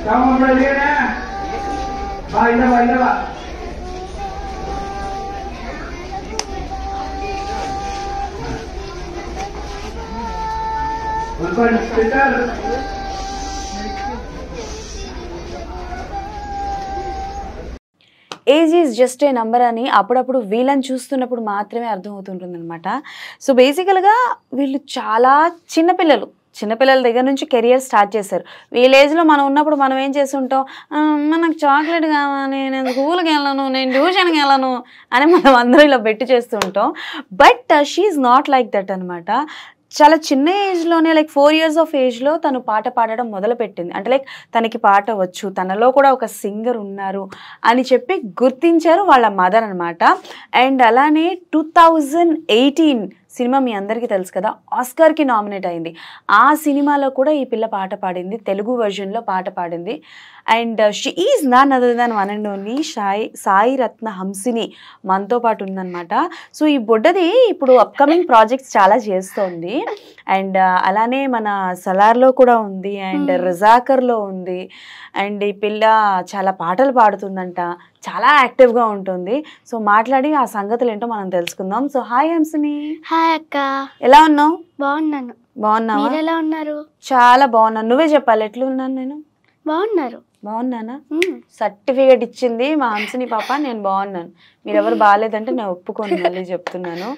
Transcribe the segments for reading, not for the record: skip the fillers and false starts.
Age is just a number అని అప్పుడప్పుడు వీళ్ళని చూస్తున్నప్పుడు మాత్రమే అర్థమవుతుంటుంది అనమాట. సో బేసికల్గా వీళ్ళు చాలా చిన్నపిల్లల దగ్గర నుంచి కెరియర్ స్టార్ట్ చేశారు. వీళ్ళ ఏజ్లో మనం ఉన్నప్పుడు మనం ఏం చేస్తుంటాం, మనకు చాక్లెట్ కావాలి, నేను స్కూల్కి వెళ్ళను, నేను ట్యూషన్కి వెళ్ళను అని మనం అందరూ ఇలా బెట్టి చేస్తూ ఉంటాం. But she is not like that అనమాట. చాలా చిన్న ఏజ్లోనే లైక్ 4 years ఆఫ్ ఏజ్లో తను పాట పాడడం మొదలుపెట్టింది. అంటే లైక్ తనకి పాట వచ్చు, తనలో కూడా ఒక సింగర్ ఉన్నారు అని చెప్పి గుర్తించారు వాళ్ళ మదర్ అనమాట. అండ్ అలానే 2018 సినిమా మీ అందరికీ తెలుసు కదా, ఆస్కార్కి నామినేట్ అయింది. ఆ సినిమాలో కూడా ఈ పిల్ల పాట పాడింది, తెలుగు వర్జన్లో పాట పాడింది. And she is none other than one and only Sai Ratna Hamsini మనతో పాటు ఉందన్నమాట. సో ఈ బొడ్డది ఇప్పుడు అప్కమింగ్ ప్రాజెక్ట్స్ చాలా చేస్తోంది. అండ్ అలానే మన సలార్లో కూడా ఉంది, అండ్ రజాకర్లో ఉంది. అండ్ ఈ పిల్ల చాలా పాటలు పాడుతుందంట, చాలా యాక్టివ్గా ఉంటుంది. సో మాట్లాడి ఆ సంగతులు ఏంటో మనం తెలుసుకుందాం. So hi Hamsini. హాయ్ అక్క, ఎలా ఉన్నావు? బాగున్నాను. బాగున్నావా? మీరు ఎలా ఉన్నారు? చాలా బాగున్నాను. నువ్వే చెప్పాలి, ఎట్లున్నాను నేను? బాగున్నానా? సర్టిఫికేట్ ఇచ్చింది మా హంసిని పాప, నేను బాగున్నాను. మీరెవరు బాగాలేదంటే నేను ఒప్పుకోను, మళ్ళీ చెప్తున్నాను.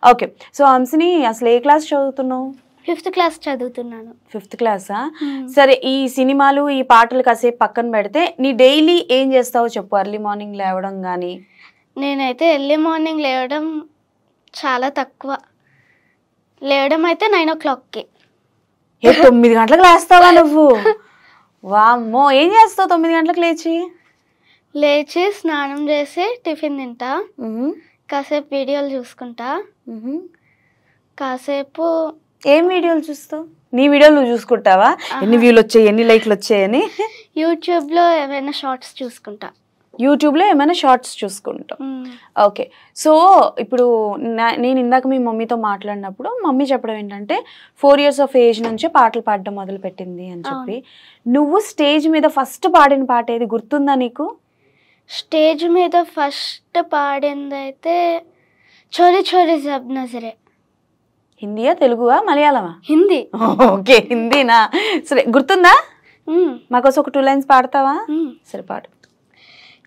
ఓకే, సో హంసిని అసలు ఏ క్లాస్ చదువుతున్నావు? 5th క్లాస్ చదువుతున్నాను. 5th క్లాసా? సరే, ఈ సినిమాలు ఈ పాటలు కాసేపు పక్కన పెడితే నీ డైలీ ఏం చేస్తావో చెప్పు. ఎర్లీ మార్నింగ్ లేవడం కానీ? నేనైతే ఎర్లీ మార్నింగ్ లేవడం చాలా తక్కువ. లేవడం అయితే 9 o'clockకి. 9 గంటలకు లేస్తావా నువ్వు? వామ్మో, ఏం చేస్తావు 9 గంటలకు లేచి? స్నానం చేసి టిఫిన్ తింటా, కాసేపు వీడియోలు చూసుకుంటా, కాసేపు. ఏం వీడియోలు చూస్తావు? నీ వీడియోలు నువ్వు చూసుకుంటావా? ఎన్ని వ్యూలు వచ్చాయి, ఎన్ని లైక్లు వచ్చాయని? యూట్యూబ్లో ఏమైనా షార్ట్స్ చూసుకుంటా. యూట్యూబ్లో ఏమైనా షార్ట్స్ చూసుకుంటాం. ఓకే, సో ఇప్పుడు నేను ఇందాక మీ మమ్మీతో మాట్లాడినప్పుడు మమ్మీ చెప్పడం ఏంటంటే 4 years ఆఫ్ ఏజ్ నుంచే పాటలు పాడడం మొదలు పెట్టింది అని చెప్పి. నువ్వు స్టేజ్ మీద ఫస్ట్ పాడిన పాట ఏది గుర్తుందా నీకు? స్టేజ్ మీద ఫస్ట్ పాడింది అయితే చోరీ చోరీ జబ్ నజరే. హిందీయా, తెలుగువా, మలయాళమా? హిందీ. ఓకే, హిందీనా? సరే, గుర్తుందా? మాకోసం ఒక 2 lines పాడతావా? సరే పాడు.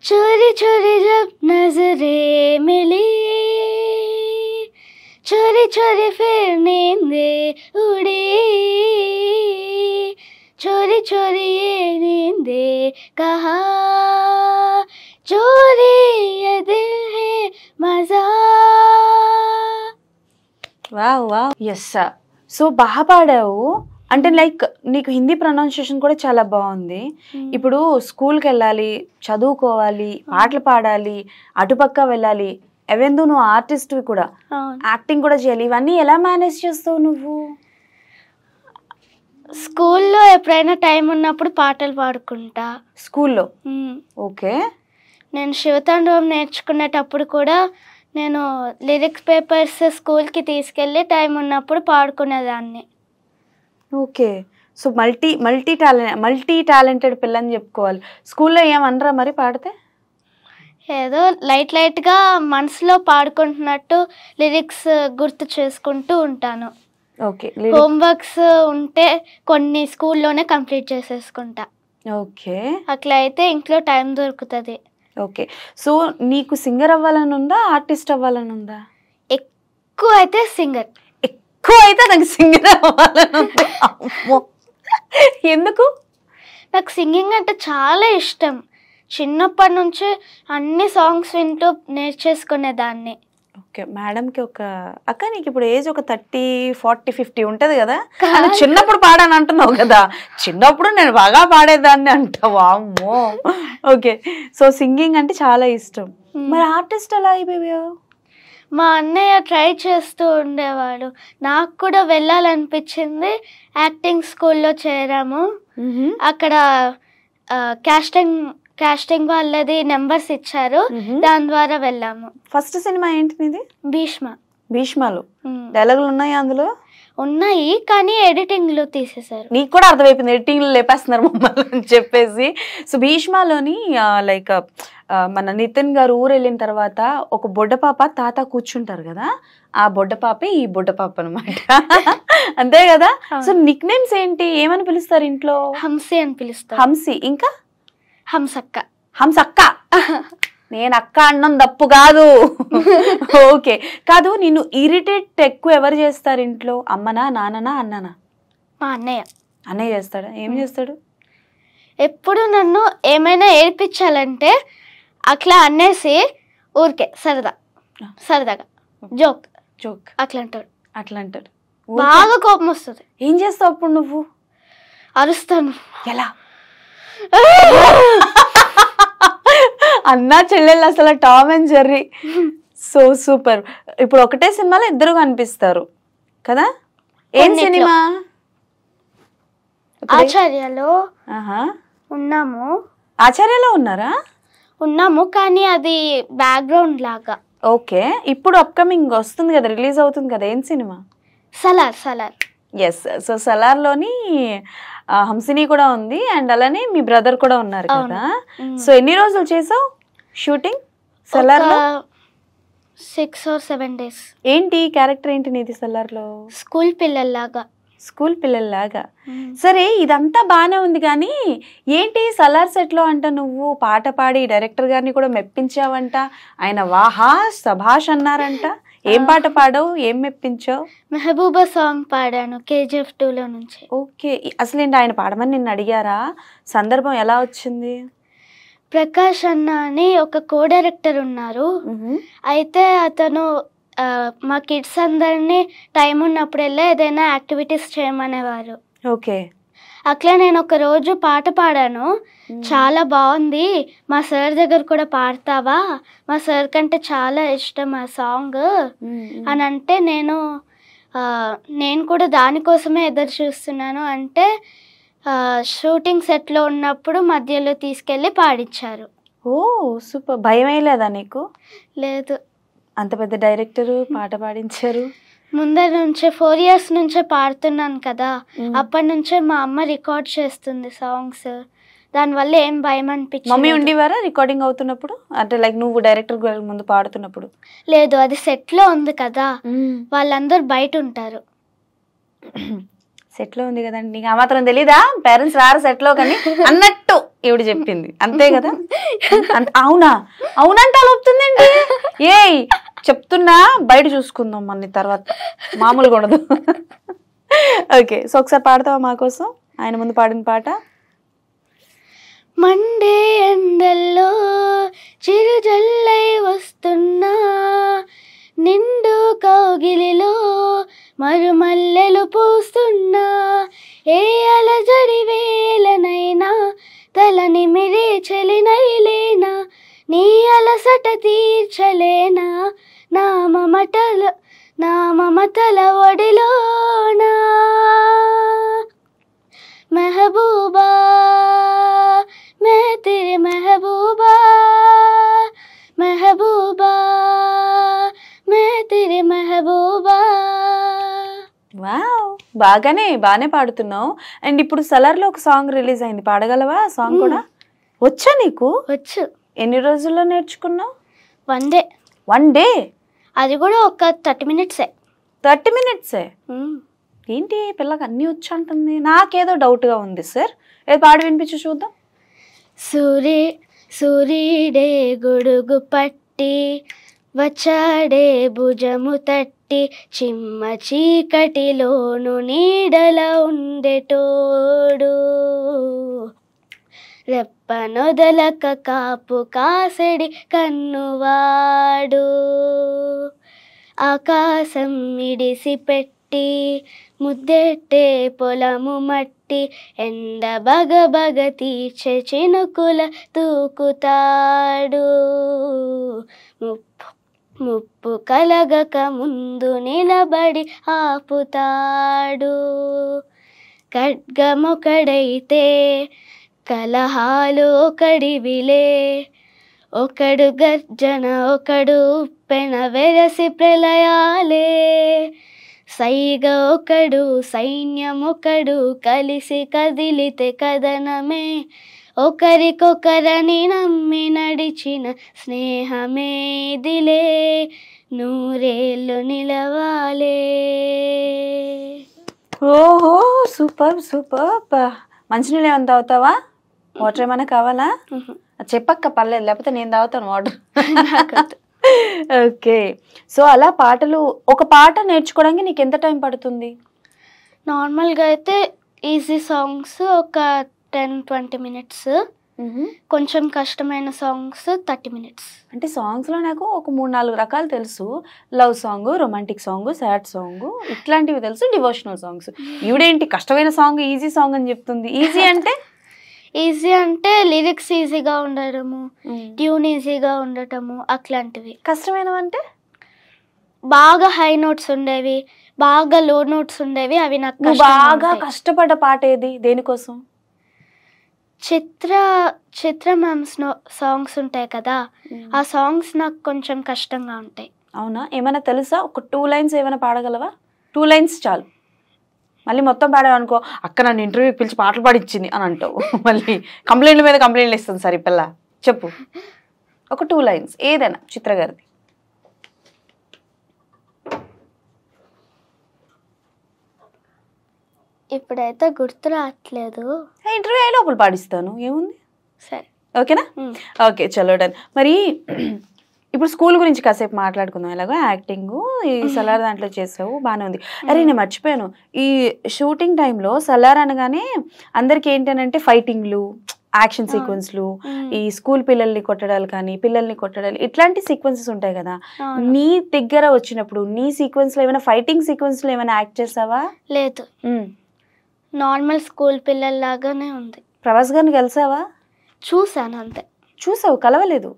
चोरी चोरी जब नजरे मिली, चोरी चोरी फिर नींदे उड़ी, चोरी चोरी ये नींदे कहा, चोरी ये दिल है मजा. Wow wow, yes. సో బాగా పాడావు. అంటే లైక్ నీకు హిందీ ప్రొనౌన్సియేషన్ కూడా చాలా బాగుంది. ఇప్పుడు స్కూల్కి వెళ్ళాలి, చదువుకోవాలి, పాటలు పాడాలి, అటుపక్క వెళ్ళాలి, ఎవెందు నువ్వు ఆర్టిస్ట్వి కూడా, యాక్టింగ్ కూడా చేయాలి. ఇవన్నీ ఎలా మేనేజ్ చేస్తావు నువ్వు? స్కూల్లో ఎప్పుడైనా టైం ఉన్నప్పుడు పాటలు పాడుకుంటా. స్కూల్లో? ఓకే. నేను శివతాండవం నేర్చుకునేటప్పుడు కూడా నేను లిరిక్స్ పేపర్స్ స్కూల్కి తీసుకెళ్ళి టైం ఉన్నప్పుడు పాడుకునేదాన్ని. ఓకే, సో మల్టీ టాలెంటెడ్ పిల్లని చెప్పుకోవాలి. స్కూల్లో ఏమనరా మరి పాడితే? ఏదో లైట్గా మనసులో పాడుకుంటున్నట్టు లిరిక్స్ గుర్తు చేసుకుంటూ ఉంటాను. ఓకే. హోంవర్క్స్ ఉంటే కొన్ని స్కూల్లోనే కంప్లీట్ చేసేసుకుంటా. ఓకే, అట్లా అయితే ఇంట్లో టైం దొరుకుతుంది. ఓకే, సో నీకు సింగర్ అవ్వాలని ఉందా, ఆర్టిస్ట్ అవ్వాలని ఉందా? ఎక్కువ అయితే సింగర్. ఎక్కువ అయితే నాకు సింగర్ అవ్వాలని ఉంది. ఎందుకు? నాకు సింగింగ్ అంటే చాలా ఇష్టం. చిన్నప్పటి నుంచి అన్ని సాంగ్స్ వింటూ నేర్చేసుకునేదాన్ని. ఓకే, మేడంకి ఒక అక్క, నీకు ఇప్పుడు ఏజ్ ఒక 30, 40, 50 ఉంటుంది కదా, అని చిన్నప్పుడు పాడాను అంటున్నావు కదా. చిన్నప్పుడు నేను బాగా పాడేదాన్ని అంటావా? అమ్మో. ఓకే, సో సింగింగ్ అంటే చాలా ఇష్టం. మరి ఆర్టిస్ట్ ఎలా అయిపోయావు? మా అన్నయ్య ట్రై చేస్తూ ఉండేవాడు, నాకు కూడా వెళ్ళాలనిపించింది. యాక్టింగ్ స్కూల్లో చేరాము. అక్కడ కాస్టింగ్ వాళ్ళది నెంబర్స్ ఇచ్చారు, దాని ద్వారా వెళ్ళాము. ఫస్ట్ సినిమా ఏంటి నీది? భీష్మ. భీష్మలో డైలాగులు ఉన్నాయా అందులో? ఉన్నాయి కానీ ఎడిటింగ్లో తీసేశారు. నీకు కూడా అర్థమైపోయింది ఎడిటింగ్లో లేపేస్తున్నారు మమ్మల్ని అని చెప్పేసి. సో భీష్మలోని లైక్ మన నితిన్ గారు ఊరు వెళ్ళిన తర్వాత ఒక బొడ్డపాప తాత కూర్చుంటారు కదా, ఆ బొడ్డపాపే ఈ బొడ్డపాప అనమాట. అంతే కదా. సో నిక్ నేమ్స్ ఏంటి, ఏమని పిలుస్తారు ఇంట్లో? హంసి అని పిలుస్తారు. హంసి, ఇంకా హంసక్క. హంసక్క. నేను అక్క అన్నం తప్పు కాదు. ఓకే కాదు, నిన్ను ఇరిటేట్ ఎక్కువ ఎవరు చేస్తారు ఇంట్లో? అమ్మనా, నాన్ననా, అన్ననా? మా అన్నయ్య. అన్నయ్య చేస్తాడా? ఏం చేస్తాడు? ఎప్పుడు నన్ను ఏమైనా ఏడిపించాలంటే అట్లా అనేసి ఊరికే సరదాగా జోక్ జోక్ అట్లా అంటాడు. అట్లా అంటాడు. బాగా కోపం వస్తుంది. ఏం చేస్తావు అప్పుడు నువ్వు? అరుస్తాను. ఎలా? అన్నా చెల్లెళ్ళు అసలు Tom and Jerry. So super. ఇప్పుడు ఒకటే సినిమాలో ఇద్దరు కనిపిస్తారు కదా. ఏం సినిమా? ఆచార్యలో ఉన్నాము. ఆచార్యలో ఉన్నాము కానీ అది బ్యాక్గ్రౌండ్ లాగా. ఓకే, ఇప్పుడు అప్కమింగ్ వస్తుంది కదా, రిలీజ్ అవుతుంది కదా, ఏం సినిమా? సలార్. ఎస్. సో సలార్లోని హంసిని కూడా ఉంది అండ్ అలానే మీ బ్రదర్ కూడా ఉన్నారు కదా. సో ఎన్ని రోజులు చేసావు షూటింగ్ సలార్లో? 6 or 7 days. ఏంటి క్యారెక్టర్ ఏంటి నీది సలార్లో? స్కూల్ పిల్లల్లాగా. సరే ఇదంతా బానే ఉంది కానీ ఏంటి సలార్ సెట్లో అంట నువ్వు పాట పాడి డైరెక్టర్ గారిని కూడా మెప్పించావంట, ఆయన వాహా సభాష్ అన్నారంట. ఏం పాట పాడావు, ఏం మెప్పించావు? మెహబూబా సాంగ్ పాడాను KGF 2లో నుంచి. ఓకే, అసలు ఏంటి ఆయన పాడమని నిన్ను అడిగారా? సందర్భం ఎలా వచ్చింది? ప్రకాష్ అన్న అని ఒక కో డైరెక్టర్ ఉన్నారు. అయితే అతను మా కిడ్స్ అందరినీ టైం ఉన్నప్పుడల్లా ఏదైనా యాక్టివిటీస్ చేయమనేవారు. ఓకే, అట్లా నేను ఒక రోజు పాట పాడాను. చాలా బాగుంది, మా సార్ దగ్గర కూడా పాడతావా, మా సార్ కంటే చాలా ఇష్టం ఆ సాంగ్ అని అంటే నేను కూడా దానికోసమే ఎదురు చూస్తున్నాను అంటే షూటింగ్ సెట్లో ఉన్నప్పుడు మధ్యలో తీసుకెళ్ళి పాడించారు. ఓ సూపర్. భయం వేయలేదా నీకు? లేదు. అంత పెద్ద డైరెక్టర్ పాట పాడించారు. ముందర నుంచే 4 years నుంచే పాడుతున్నాను కదా, అప్పటి నుంచే మా అమ్మ రికార్డ్ చేస్తుంది సాంగ్స్, దానివల్ల ఏం భయం అనిపించింది. మమ్మీ ఉండేవారా రికార్డింగ్ అవుతున్నప్పుడు? అంటే లైక్ నువ్వు డైరెక్టర్ ముందు పాడుతున్నప్పుడు? లేదు, అది సెట్లో ఉంది కదా, వాళ్ళందరూ బయట ఉంటారు. సెట్లో ఉంది కదండి, నీకు ఆ మాత్రం తెలీదా? పేరెంట్స్ రారు సెట్లో కానీ అన్నట్టు ఈవిడ చెప్పింది, అంతే కదా. అవునంటే అలా ఒప్పుతుందండి. ఏ చెప్తున్నా, బయట చూసుకుందాం మన తర్వాత, మామూలుగా ఉండదు. ఓకే, సో ఒకసారి పాడతావా మా కోసం ఆయన ముందు పాడిన పాట? మండే ఎండల్లో చిరుజల్లై వస్తున్నా, నిండు కౌగిలిలో మరుమల్లెలు పూస్తున్నా, ఏ అలజడి వేలనైనా తలని మిరే చలినైలేనా, నీ అలసట తీర్చలేనా, నా మమతల ఒడిలోనా. మెహబూబా మే తెరి మెహబూబా, మెహబూబా మే తెరి మెహబూబా. వావ్, బాగానే పాడుతున్నావు. అండ్ ఇప్పుడు సలార్లో ఒక సాంగ్ రిలీజ్ అయింది, పాడగలవా? ఆ సాంగ్ కూడా వచ్చా నీకు? వచ్చు. ఎన్ని రోజుల్లో నేర్చుకున్నావు? 1 day. అది కూడా ఒక 30 minutes. 30 minutes? ఏంటి పిల్లకి అన్నీ వచ్చి అంటుంది, నాకేదో డౌట్గా ఉంది సార్. ఏది పాడి వినిపించి చూద్దాం. సూర్యుడే గొడుగు పట్టి వచ్చాడే భుజము తట్టి, చిమ్మ చీకటిలోను నీడల ఉండేటోడు, రెప్పనొదలక కాపు కాసెడి కన్నువాడు, ఆకాశం ఇడిసి పెట్టి ముద్దెట్టే పొలము మట్టి, ఎండ బగబగ తీర్చే చినుకుల తూకుతాడు, ముప్పు కలగక ముందు నిలబడి ఆపుతాడు, ఖడ్గమొకడైతే కలహాలు ఒకడివిలే, ఒకడు గర్జన ఒకడు ఉప్పెన వెరసి ప్రళయాలే, సైగ ఒకడు సైన్యం ఒకడు కలిసి కదిలితే కదనమే ఒకరికొకరని నమ్మి నడిచిన స్నేహమే దిలే నూరేళ్ళు నిలవాలే. ఓహో సూపర్ సూపర్. మంచినీళ్ళు ఏమైనా తాగుతావా? వాటర్ ఏమైనా కావాలా? చెప్పక్క పర్లేదు, లేకపోతే నేను తాగుతాను వాటర్. ఓకే. సో అలా పాటలు, ఒక పాట నేర్చుకోవడానికి నీకు ఎంత టైం పడుతుంది? నార్మల్గా అయితే ఈజీ సాంగ్స్ ఒక 10-20 minutes, కొంచెం కష్టమైన సాంగ్స్ 30 minutes. అంటే సాంగ్స్లో నాకు ఒక 3-4 రకాలు తెలుసు. Love song, romantic song, sad song, ఇట్లాంటివి తెలుసు, డివోషనల్ సాంగ్స్. ఈవిడేంటి కష్టమైన సాంగ్ ఈజీ సాంగ్ అని చెప్తుంది? ఈజీ అంటే ఈజీ అంటే లిరిక్స్ ఈజీగా ఉండడము, ట్యూన్ ఈజీగా ఉండటము అట్లాంటివి. కష్టమైనవంటే బాగా హై నోట్స్ ఉండేవి, బాగా లో నోట్స్ ఉండేవి, అవి నాకు బాగా కష్టపడ్డ పాట ఏది? దేనికోసం? చిత్ర మ్యామ్స్ సాంగ్స్ ఉంటాయి కదా, ఆ సాంగ్స్ నాకు కొంచెం కష్టంగా ఉంటాయి. అవునా? ఏమైనా తెలుసా? ఒక 2 lines ఏమైనా పాడగలవా? 2 lines చాలు. మళ్ళీ మొత్తం పాడావనుకో, అక్క నన్ను ఇంటర్వ్యూకి పిలిచి పాటలు పాడిచ్చింది అని అంటావు. మళ్ళీ కంప్లైంట్ల మీద కంప్లైంట్లు ఇస్తుంది. సరే పిల్ల చెప్పు, ఒక 2 lines ఏదైనా చిత్ర గారిది. ఇప్పుడైతే గుర్తు రావట్లేదు. ఇంటర్వ్యూ అయ్యే లోపల పాడిస్తాను, ఏముంది? సరే ఓకేనా? ఓకే చలో డన్. మరి ఇప్పుడు స్కూల్ గురించి కాసేపు మాట్లాడుకుందాం. ఎలాగో యాక్టింగ్ ఈ సలార్ దాంట్లో చేసావు, బాగానే ఉంది. అరే నేను మర్చిపోయాను, ఈ షూటింగ్ టైంలో సలార్ అనగానే అందరికి ఏంటంటే ఫైటింగ్లు, యాక్షన్ సీక్వెన్స్లు, ఈ స్కూల్ పిల్లల్ని కొట్టడాలు కానీ పిల్లల్ని కొట్టడాలు, ఇట్లాంటి సీక్వెన్సెస్ ఉంటాయి కదా. నీ దగ్గర వచ్చినప్పుడు నీ సీక్వెన్స్ లో ఏమైనా ఫైటింగ్ సీక్వెన్స్ లో ఏమైనా యాక్ట్ చేసావా? లేదు, నార్మల్ స్కూల్ పిల్లల్లాగానే ఉంది. ప్రభాస్ గారిని కలిసావా? చూసాను అంతే. చూసావు, కలవలేదు?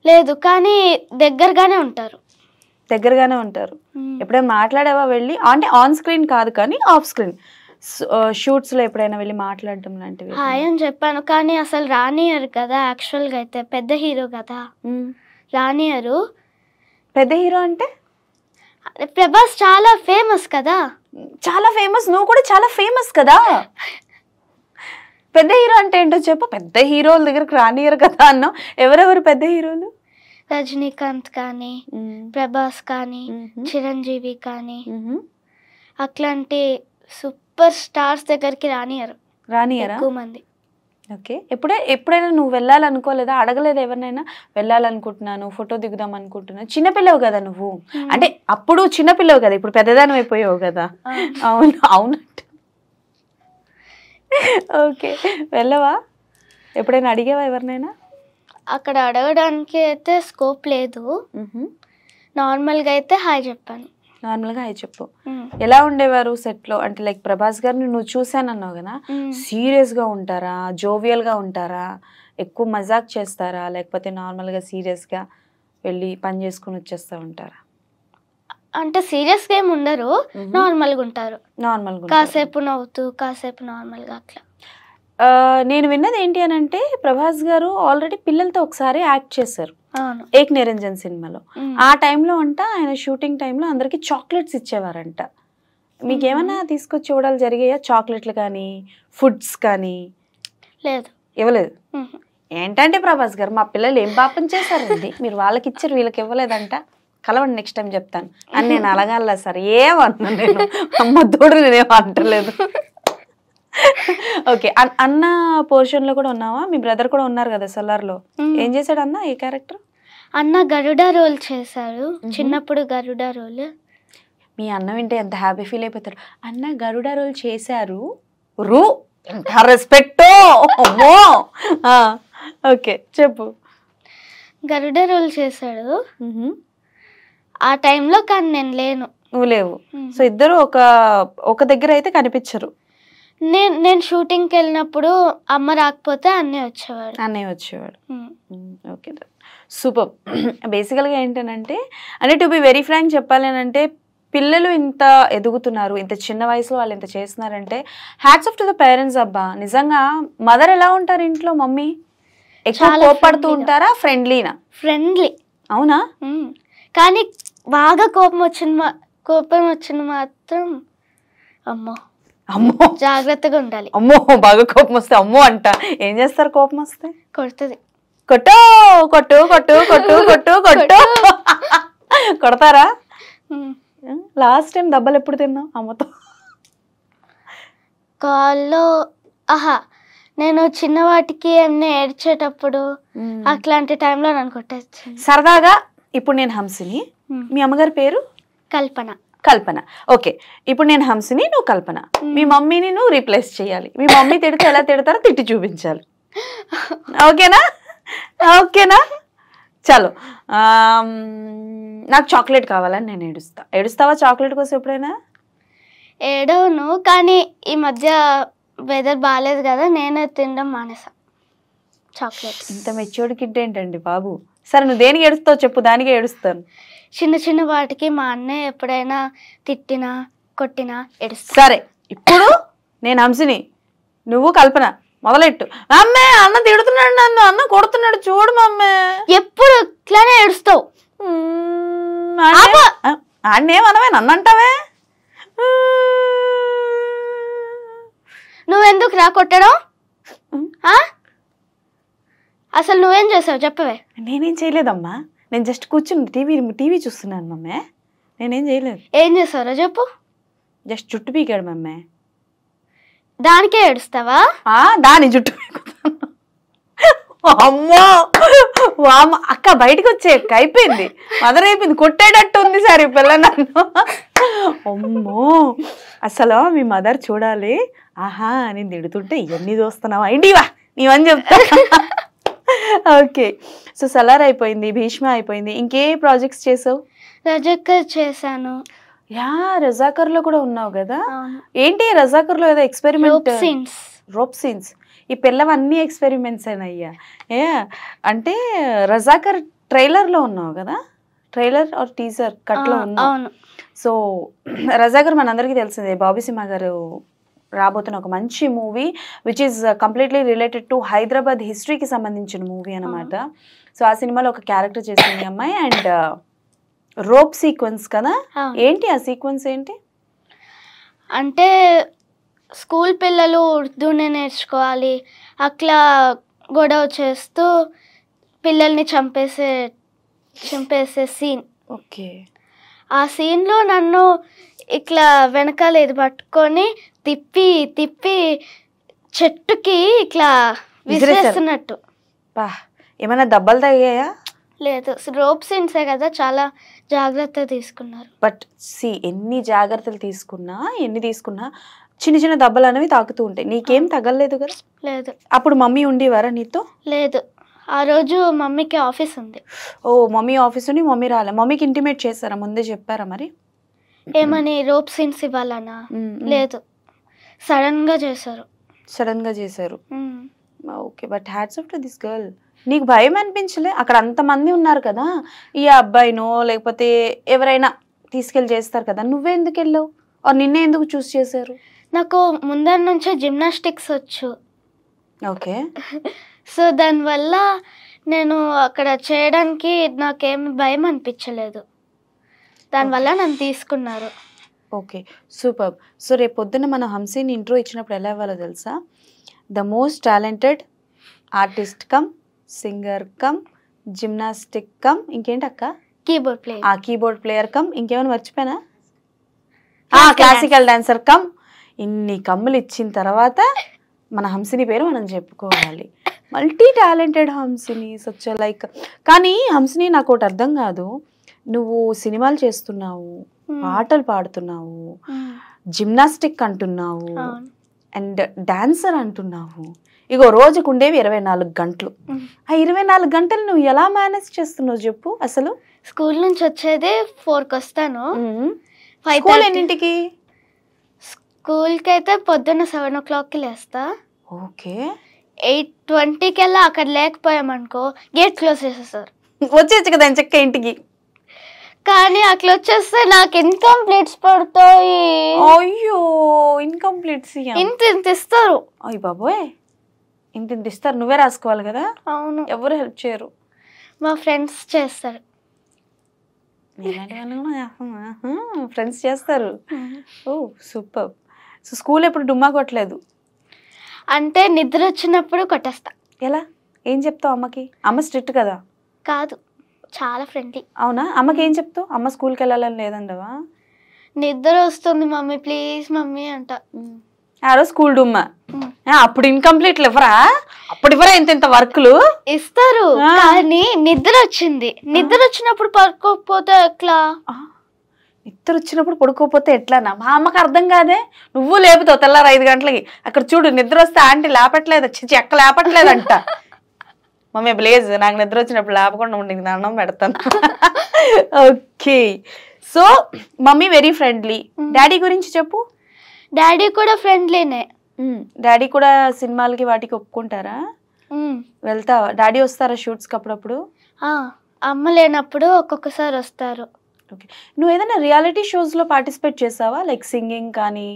లేదు, కానీ దగ్గరగానే ఉంటారు. దగ్గరగానే ఉంటారు. ఎప్పుడైనా మాట్లాడావా వెళ్ళి? అంటే ఆన్ స్క్రీన్ కాదు కానీ ఆఫ్ స్క్రీన్ షూట్స్ లో ఎప్పుడైనా వెళ్ళి మాట్లాడటం లాంటివి? హాయ్ అని చెప్పాను, కానీ అసలు రానియరు కదా. యాక్చువల్గా అయితే పెద్ద హీరో కదా, రానియరు. పెద్ద హీరో అంటే ప్రభాస్ చాలా ఫేమస్ కదా. చాలా ఫేమస్, నువ్వు కూడా చాలా ఫేమస్ కదా. పెద్ద హీరో అంటే ఏంటో చెప్పు. పెద్ద హీరోల దగ్గరకు రానియరు కదా అన్నావు. ఎవరెవరు పెద్ద హీరోలు? రజనీకాంత్ కానీ, ప్రభాస్ కానీ, చిరంజీవి కానీ, అట్లాంటి సూపర్ స్టార్స్ దగ్గరికి రానియరు. ఎక్కువ మంది. ఓకే. ఎప్పుడైనా నువ్వు వెళ్ళాలనుకోలేదా? అడగలేదా ఎవరినైనా? వెళ్ళాలనుకుంటున్నాను, ఫోటో దిగుదాం అనుకుంటున్నాను. చిన్నపిల్లవు కదా నువ్వు, అంటే అప్పుడు చిన్నపిల్లవు కదా, ఇప్పుడు పెద్దదాని అయిపోయావు కదా. అవును అవునంట. ఓకే, వెళ్ళవా? ఎప్పుడైనా అడిగావా ఎవరినైనా? అక్కడ అడగడానికి అయితే స్కోప్ లేదు. నార్మల్గా అయితే హాయ్ చెప్పాను. నార్మల్గా హాయ్ చెప్పు. ఎలా ఉండేవారు సెట్లో? అంటే లైక్ ప్రభాస్ గారిని నువ్వు చూసానన్నావు కదా, సీరియస్గా ఉంటారా, జోవియల్గా ఉంటారా, ఎక్కువ మజాక్ చేస్తారా, లేకపోతే నార్మల్గా సీరియస్గా వెళ్ళి పని చేసుకుని వచ్చేస్తూ ఉంటారా? అంటే సీరియస్గా ఏమి ఉండరు, నార్మల్గా ఉంటారు. నార్మల్గా కాసేపు నవ్వుతూ కాసేపు నార్మల్గా అట్లా. నేను విన్నది ఏంటి అని అంటే, ప్రభాస్ గారు ఆల్రెడీ పిల్లలతో ఒకసారి యాక్ట్ చేశారు ఏక్ నిరంజన్ సినిమాలో. ఆ టైంలో అంట ఆయన షూటింగ్ టైంలో అందరికి చాక్లెట్స్ ఇచ్చేవారంట. మీకేమన్నా తీసుకొచ్చి ఇవ్వడాలు జరిగాయా? చాక్లెట్లు కానీ ఫుడ్స్ కానీ? లేదు, ఇవ్వలేదు. ఏంటంటే ప్రభాస్ గారు మా పిల్లలు ఏం పాపం చేశారండి, మీరు వాళ్ళకి ఇచ్చారు వీళ్ళకి ఇవ్వలేదంట. కలవండి నెక్స్ట్ టైం చెప్తాను అని నేను అలగాల సార్. ఏమన్నా నేను అమ్మ తోడు నేనేం అంటలేదు. ఓకే, అన్న పోర్షన్ లో కూడా ఉన్నావా? మీ బ్రదర్ కూడా ఉన్నారు కదా సలార్ లో. ఏం చేశాడు అన్న? ఏ క్యారెక్టర్? అన్న గరుడ రోల్ చేశారు, చిన్నప్పుడు గరుడ రోల్. మీ అన్న వింటే ఎంత హ్యాపీ ఫీల్ అయిపోతారు. అన్న గరుడ రోల్ చేశారు, రెస్పెక్ట్. ఓకే చెప్పు. గరుడ రోల్ చేశాడు ఆ టైంలో, కానీ నేను లేను. నువ్వు లేవు. సో ఇద్దరు ఒక దగ్గర అయితే కనిపించరు. నేను షూటింగ్కి వెళ్ళినప్పుడు అమ్మ రాకపోతే అన్నయ్య వచ్చేవాడు. Okay super. బేసికల్గా ఏంటంటే, అంటే టు బి వెరీ ఫ్రాంక్ చెప్పాలి అంటే, పిల్లలు ఇంత ఎదుగుతున్నారు, ఇంత చిన్న వయసులో వాళ్ళు ఇంత చేస్తున్నారంటే hats off to the parents. అబ్బా నిజంగా. మదర్ ఎలా ఉంటారు ఇంట్లో? మమ్మీ ఎక్కువ కోపడుతూ ఉంటారా, ఫ్రెండ్లీనా? ఫ్రెండ్లీ. అవునా? కానీ బాగా కోపం వచ్చిన కోపం వచ్చిన మాత్రం అమ్మో అమ్మో జాగ్రత్తగా ఉండాలి. అమ్మో బాగా కోపం వస్తే అమ్మో అంట. ఏం చేస్తారు కోపం వస్తే? కొడుతుంది. కొట్టు కొట్టు కొట్టు కొట్టు కొట్టు కొట్టు కొడతారా? లాస్ట్ టైం దెబ్బలు ఎప్పుడు తిన్నావు అమ్మతో? కాల్లో నేను చిన్నవాటికి అన్నీ ఏడ్చేటప్పుడు అట్లాంటి టైంలో నన్ను కొట్టచ్చు. సరదాగా ఇప్పుడు నేను హంసిని, మీ అమ్మగారి పేరు కల్పన. కల్పన. ఓకే, ఇప్పుడు నేను హంసిని, నువ్వు కల్పన. మీ మమ్మీని నువ్వు రీప్లేస్ చేయాలి. మీ మమ్మీ తిడితే ఎలా తిడతారో తిట్టి చూపించాలి. ఓకేనా? ఓకేనా? చలో. నాకు చాక్లెట్ కావాలని నేను ఏడుస్తా. ఏడుస్తావా చాక్లెట్ కోసం ఎప్పుడైనా? ఏడవను, కానీ ఈ మధ్య వెదర్ బాగాలేదు కదా, నేనే తినడం మానేసా చాక్లెట్స్. ఇంత మెచ్యూర్డ్ కిడ్ ఏంటండి బాబు. సరే నువ్వు దేనికి ఏడుస్తావు చెప్పు, దానికే ఏడుస్తాను. చిన్న చిన్న వాటికి మా అన్నయ్య ఎప్పుడైనా తిట్టినా కొట్టినా ఏడుస్తా. సరే ఇప్పుడు నేను హంసిని, నువ్వు కల్పన. మొదలెట్టు. అమ్మే అన్న తిడుతున్నాడు, నన్ను అన్న కొడుతున్నాడు, చూడు మమ్మే. ఎప్పుడు ఇట్లానే ఏడుస్తావు? ఆడనేమనవే, నన్ను అంటావే. నువ్వెందుకు రా కొట్టడం? అసలు నువ్వేం చేసావు చెప్పవే. నేనేం చేయలేదమ్మా, నేను జస్ట్ కూర్చుని టీవీ చూస్తున్నాను మమ్మే. నేనేం చేయలేదు. ఏం చేసావురా చెప్పు. జస్ట్ జుట్టు పీకాడు మమ్మే. దానికే ఏడుస్తావా? దాని జుట్టు పీకుతాను. అమ్మో వామ్మ అక్క బయటకు వచ్చే అక్క, అయిపోయింది, మదర్ అయిపోయింది, కొట్టేటట్టు ఉంది సార్ ఈ పిల్ల నన్ను. అమ్మో అసలు మీ మదర్ చూడాలి. ఆహా నేను తిడుతుంటే ఇవన్నీ చూస్తున్నావా ఇంటివా నీవని చెప్తా. ఓకే, సో సలార్ అయిపోయింది, భీష్మ అయిపోయింది. ఇంకే ప్రాజెక్ట్స్ చేసావు? రజాకర్ చేశాను. రజాకర్ లో కూడా ఉన్నావు కదా. ఏంటి రజాకర్ లో ఏదో ఎక్స్పెరిమెంట్? Rope scenes. ఈ పిల్లవన్నీ ఎక్స్పెరిమెంట్స్ అయినయ్యా. అంటే రజాకర్ ట్రైలర్ లో ఉన్నావు కదా, ట్రైలర్ ఆర్ టీజర్ కట్ లో ఉన్నావు. సో రజాకర్ మనందరికీ తెలిసిందే, బాబీ సింహ గారు రాబోతున్న ఒక మంచి movie which is completely related to Hyderabad హిస్టరీకి సంబంధించిన మూవీ అనమాట. సో ఆ సినిమాలో ఒక క్యారెక్టర్ చేసింది అమ్మాయి, అండ్ రోప్ సీక్వెన్స్ కదా. ఏంటి ఆ సీక్వెన్స్ ఏంటి? అంటే స్కూల్ పిల్లలు ఉర్దూనే నేర్చుకోవాలి, అట్లా గొడవ చేస్తూ పిల్లల్ని చంపేసే సీన్. ఓకే, ఆ సీన్లో నన్ను ఇట్లా వెనకాల ఇది పట్టుకొని తిప్పి తిప్పి చెట్టుకి ఇట్లా విసిరేస్తున్నట్టు. ఏమైనా దెబ్బలు తగ్గాయా? లేదు, రోప్ సీన్సే కదా, చాలా జాగ్రత్త తీసుకున్నారు. బట్ ఎన్ని జాగ్రత్తలు తీసుకున్నా చిన్న చిన్న దెబ్బలు అనేవి తాకుతూ ఉంటాయి. నీకేం తగలలేదు కదా? లేదు. అప్పుడు మమ్మీ ఉండేవారా నీతో? లేదు, ఆ రోజు మమ్మీకి ఆఫీస్ ఉంది. ఓ మమ్మీ ఆఫీస్ ఉండి మమ్మీ రాలే. మమ్మీకి ఇంటిమేట్ చేస్తారా, ముందే చెప్పారా మరి? ఏమని రోప్ సీన్స్ ఇవ్వాలనా? లేదు, సడన్ గా చేశారు. Okay, but hats off to this girl. నీకు భయం అనిపించలే? అక్కడ అంతమంది ఉన్నారు కదా, ఈ అబ్బాయినో లేకపోతే ఎవరైనా తీసుకెళ్ళి చేస్తారు కదా, నువ్వే ఎందుకు వెళ్ళావు? నిన్నే ఎందుకు చూస్ చేశారు? నాకు ముందర నుంచే జిమ్నాస్టిక్స్ వచ్చు. ఓకే, సో దానివల్ల నేను అక్కడ చేయడానికి నాకేమి భయం అనిపించలేదు, దానివల్ల నన్ను తీసుకున్నారు. Okay, super. సో రేపు పొద్దున్న మనం హంసిని ఇంట్రో ఇచ్చినప్పుడు ఎలా ఇవ్వాలో తెలుసా? The most talented artist cum singer come gymnastic come ఇంకేంటి అక్క? కీబోర్డ్ ప్లేయర్ కమ్ ఇంకేమైనా మర్చిపోయినా? Classical dancer come. ఇన్ని కమ్ములు ఇచ్చిన తర్వాత మన హంసిని పేరు మనం చెప్పుకోవాలి. Multi talented Hamsini, such like. కానీ హంసిని నాకు ఒకటి అర్థం కాదు, నువ్వు సినిమాలు చేస్తున్నావు, పాటలు పాడుతున్నావు, జిమ్నాస్టిక్ అంటున్నావు, అండ్ డాన్సర్ అంటున్నావు. ఇగో రోజుకు ఉండేవి 24 గంటలు. ఆ 24 గంటలు నువ్వు ఎలా మేనేజ్ చేస్తున్నావు చెప్పు అసలు? స్కూల్ నుంచి వచ్చేదే 4కి వస్తాను. ఎన్నింటికి? స్కూల్కి అయితే పొద్దున్న 7 o'clockకి లేస్తా. ఓకే, 8:20కి వెళ్ళా. అక్కడ లేకపోయామనుకో గేట్ క్లోజ్ చేసేస్తారు. వచ్చేచ్చు కదా చెక్క ఇంటికి. కానీ అట్లా వచ్చేస్తే నాకు ఇన్కంప్లీట్స్ పడతాయి. అయ్యో, ఇన్కంప్లీట్స్ ఇంత ఇస్తారు. అయ్య బాబోయ్, ఇంత ఇస్తారు, నువ్వే రాసుకోవాలి కదా. అవును, ఎవరు హెల్ప్ చేయరు, మా ఫ్రెండ్స్ చేస్తారు. ఇలాంటి వాళ్ళు కూడా ఫ్రెండ్స్ చేస్తారు. ఓ సూపర్. సో స్కూల్ ఎప్పుడు డుమ్మా కొట్టలేదు? అంటే నిద్ర వచ్చినప్పుడు కొట్టేస్తా. ఎలా? ఏం చెప్తావు అమ్మకి? అమ్మ స్ట్రిక్ట్ కదా? కాదు, చాలా ఫ్రెండ్లీ. అవునా? అమ్మకి ఏం చెప్తావు? అమ్మ స్కూల్కి వెళ్ళాలని లేదండవా? నిద్ర వస్తుంది మమ్మీ ప్లీజ్ మమ్మీ అంట. ఆ రోజు స్కూల్ డుమ్మా. అప్పుడు ఇన్కంప్లీట్లు ఇవ్వరా? అప్పుడు ఇవ్వరా ఇంత వర్క్లు? ఇస్తారు, కానీ నిద్ర వచ్చింది. నిద్ర వచ్చినప్పుడు పడుకోకపోతే ఎట్లా? నిద్ర వచ్చినప్పుడు పడుకోపోతే ఎట్లానా? మా అమ్మకి అర్థం కాదే. నువ్వు లేపుతావు తెల్లారు 5 గంటలకి. అక్కడ చూడు నిద్ర వస్తే ఆంటీ లేపట్లేదు, చిచ్చి ఎక్క లేపట్లేదంట. మమ్మీ ప్లీజ్ నాకు నిద్ర వచ్చినప్పుడు లేపకుండా ఉండి అన్నం పెడతాను. Okay. So mummy very friendly. Daddy గురించి చెప్పు. డాడీ కూడా ఫ్రెండ్లీనే. డాడీ కూడా సినిమాలకి వాటికి ఒప్పుకుంటారా? వెళ్తావా? డాడీ వస్తారా షూట్స్కి అప్పుడప్పుడు? అమ్మ లేనప్పుడు ఒక్కొక్కసారి వస్తారు. ఓకే. నువ్వు ఏదైనా రియాలిటీ షోస్లో పార్టిసిపేట్ చేసావా? లైక్ సింగింగ్ కానీ?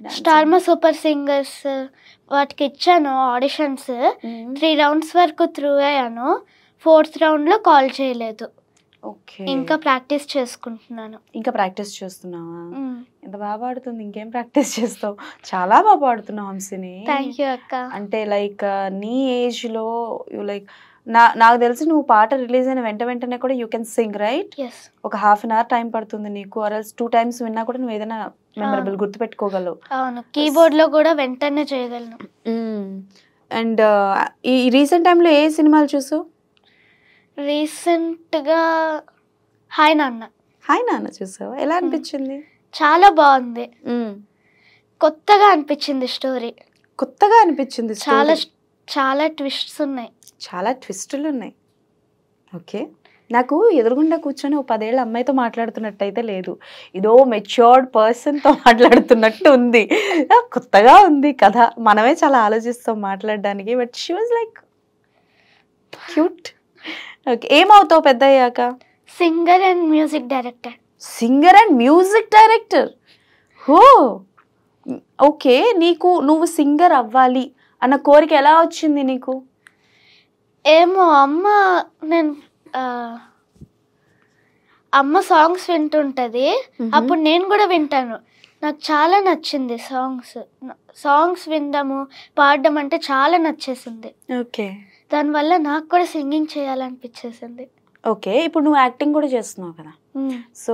స్టార్ మా సూపర్ సింగర్స్ వాటికి ఇచ్చాను ఆడిషన్స్. 3 rounds వరకు త్రూ అయ్యాను. 4th roundలో కాల్ చేయలేదు. ఓకే. ఇంకా ప్రాక్టీస్ చేసుకుంటున్నాను. ఇంకా ప్రాక్టీస్ చేస్తున్నావా? ఎంత బాగా పాడుతుంది. ఇంకేం ప్రాక్టీస్ చేస్తావు? చాలా బాగా పాడుతున్నావు హంసిని. థ్యాంక్ యూ అక్క. అంటే లైక్ నీ ఏజ్లో యూ లైక్ నాకు తెలిసి నువ్వు పాట రిలీజ్ అయిన వెంటనే కూడా యూ కెన్ సింగ్ రైట్? ఒక 1/2 hour టైం పడుతుంది నీకు. ఆర్ ఎల్స్ 2 times విన్నా కూడా నువ్వు ఏదైనా మెమరబుల్ గుర్తుపెట్టుకోగలవు. అవును, కీబోర్డ్లో కూడా వెంటనే చేయగలను. అండ్ ఈ రీసెంట్ టైంలో ఏ సినిమాలు చూసావు? రీసెంట్గా హాయ్ నాన్న. హాయ్ నాన్న చూసావా? ఎలా అనిపించింది? చాలా బాగుంది. కొత్తగా అనిపించింది స్టోరీ. కొత్తగా అనిపించింది. చాలా చాలా ట్విస్ట్స్ ఉన్నాయి. చాలా ట్విస్టులు ఉన్నాయి. ఓకే. నాకు ఎదురుగుండా కూర్చొని ఓ 10 ఏళ్ళ అమ్మాయితో మాట్లాడుతున్నట్టయితే లేదు, ఇదో మెచ్యూర్డ్ పర్సన్తో మాట్లాడుతున్నట్టు ఉంది. కొత్తగా ఉంది కథ. మనమే చాలా ఆలోచిస్తాం మాట్లాడడానికి. But she was like cute. Okay. ఏమవుతావు పెద్ద అయ్యాక? Singer and music director. Singer and music director. Oh okay. నువ్వు సింగర్ అవ్వాలి అన్న కోరిక ఎలా వచ్చింది నీకు? ఏమో అమ్మ సాంగ్స్ వింటుంటది, అప్పుడు నేను కూడా వింటాను. నాకు చాలా నచ్చింది సాంగ్స్ వినడము పాడడం అంటే చాలా నచ్చేసింది. ఓకే. దానివల్ల నాకు కూడా సింగింగ్ చేయాలనిపించేసింది. ఓకే. ఇప్పుడు నువ్వు యాక్టింగ్ కూడా చేస్తున్నావు కదా? సో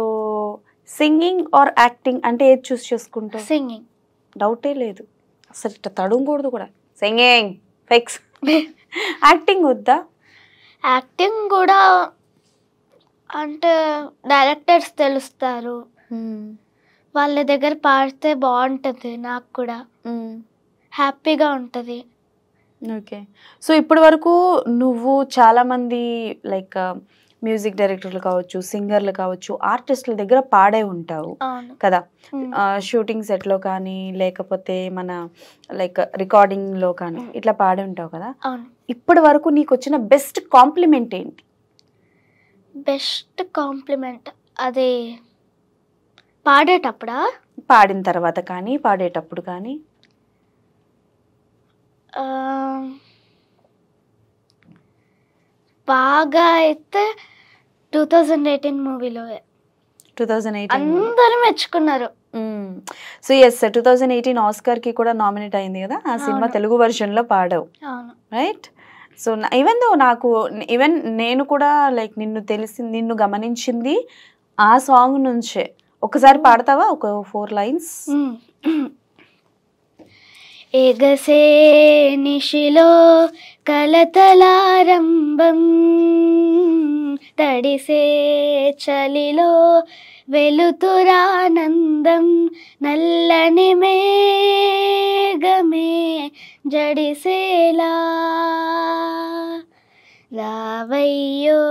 సింగింగ్ ఆర్ యాక్టింగ్ అంటే ఏది చూస్ చేసుకుంటావు? సింగింగ్. డౌటే లేదు అసలు. ఇట్లా తడుగకూడదు కూడా. Singing fix. యాక్టింగ్ వద్దా? యాక్టింగ్ కూడా అంటే డైరెక్టర్స్ తెలుస్తారు, వాళ్ళ దగ్గర పాడితే బాగుంటుంది, నాకు కూడా హ్యాపీగా ఉంటుంది. ఓకే. సో ఇప్పటి వరకు నువ్వు చాలామంది లైక్ మ్యూజిక్ డైరెక్టర్లు కావచ్చు, సింగర్లు కావచ్చు, ఆర్టిస్టుల దగ్గర పాడే ఉంటావు కదా? షూటింగ్ సెట్లో కానీ లేకపోతే మన లైక్ రికార్డింగ్లో కానీ ఇట్లా పాడే ఉంటావు కదా? ఇప్పటి వరకు నీకు వచ్చిన బెస్ట్ కాంప్లిమెంట్ ఏంటి? బెస్ట్ కాంప్లిమెంట్ అది పాడేటప్పుడా? పాడిన తర్వాత కానీ పాడేటప్పుడు కానీ? బాగా అయితే 2018 మూవీలో 2018 అందరూ మెచ్చుకున్నారు. సో ఎస్ 2018 ఆస్కార్కి కూడా నామినేట్ అయింది కదా ఆ సినిమా. తెలుగు వర్షన్లో పాడావు రైట్? సో ఈవెన్ నేను కూడా లైక్ నిన్ను గమనించింది ఆ సాంగ్ నుంచే. ఒకసారి పాడతావా ఒక 4 lines? ఎగసే నిశిలో కలతలారంభం, తడిసే చలిలో వెలుతురానందం, నల్లని మేఘమే జడిసేలా రావయ్యో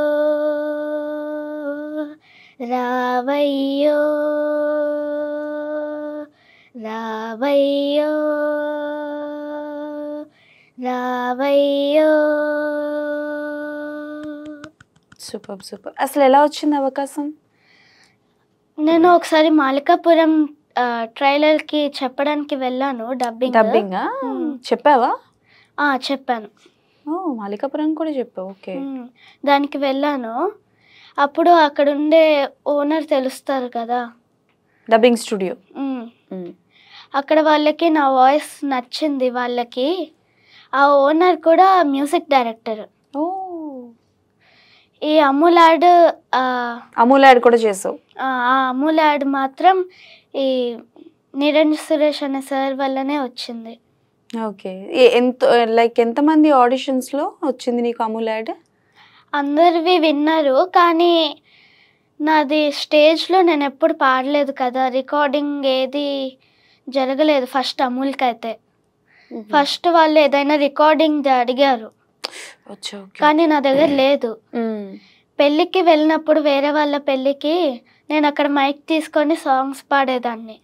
రావయ్యో రావయ్యో రావయ్యో. Super super. అసలు ఎలా వచ్చింది అవకాశం? నేను ఒకసారి మాలికాపురం ట్రైలర్కి చెప్పడానికి వెళ్ళాను. డబ్బింగ్ చెప్పావా? చెప్పాను. మాలికాపురం కూడా చెప్పావు. ఓకే. దానికి వెళ్ళాను. అప్పుడు అక్కడ ఉండే ఓనర్ తెలుస్తారు కదా, డబ్బింగ్ స్టూడియో. అక్కడ వాళ్ళకి నా వాయిస్ నచ్చింది. వాళ్ళకి ఆ ఓనర్ కూడా మ్యూజిక్ డైరెక్టర్. ఓ, ఈ అమూల్ యాడ్ కూడా చేసావు. అమూల్ యాడ్ మాత్రం ఈ నిరంజన్ సురేష్ అనే సార్ వల్లనే వచ్చింది. ఓకే, ఎంతమంది ఆడిషన్స్లో వచ్చింది నీకు అమూల్ యాడ్? అందరివి విన్నారు, కానీ నాది స్టేజ్లో నేను ఎప్పుడు పాడలేదు కదా, రికార్డింగ్ ఏది జరగలేదు ఫస్ట్ అమూల్కి అయితే. ఫస్ట్ వాళ్ళు ఏదైనా రికార్డింగ్ అడిగారు, కానీ నా దగ్గర లేదు. పెళ్ళికి వెళ్ళినప్పుడు వేరే వాళ్ళ పెళ్ళికి నేను అక్కడ మైక్ తీసుకొని సాంగ్స్ పాడేదాన్ని.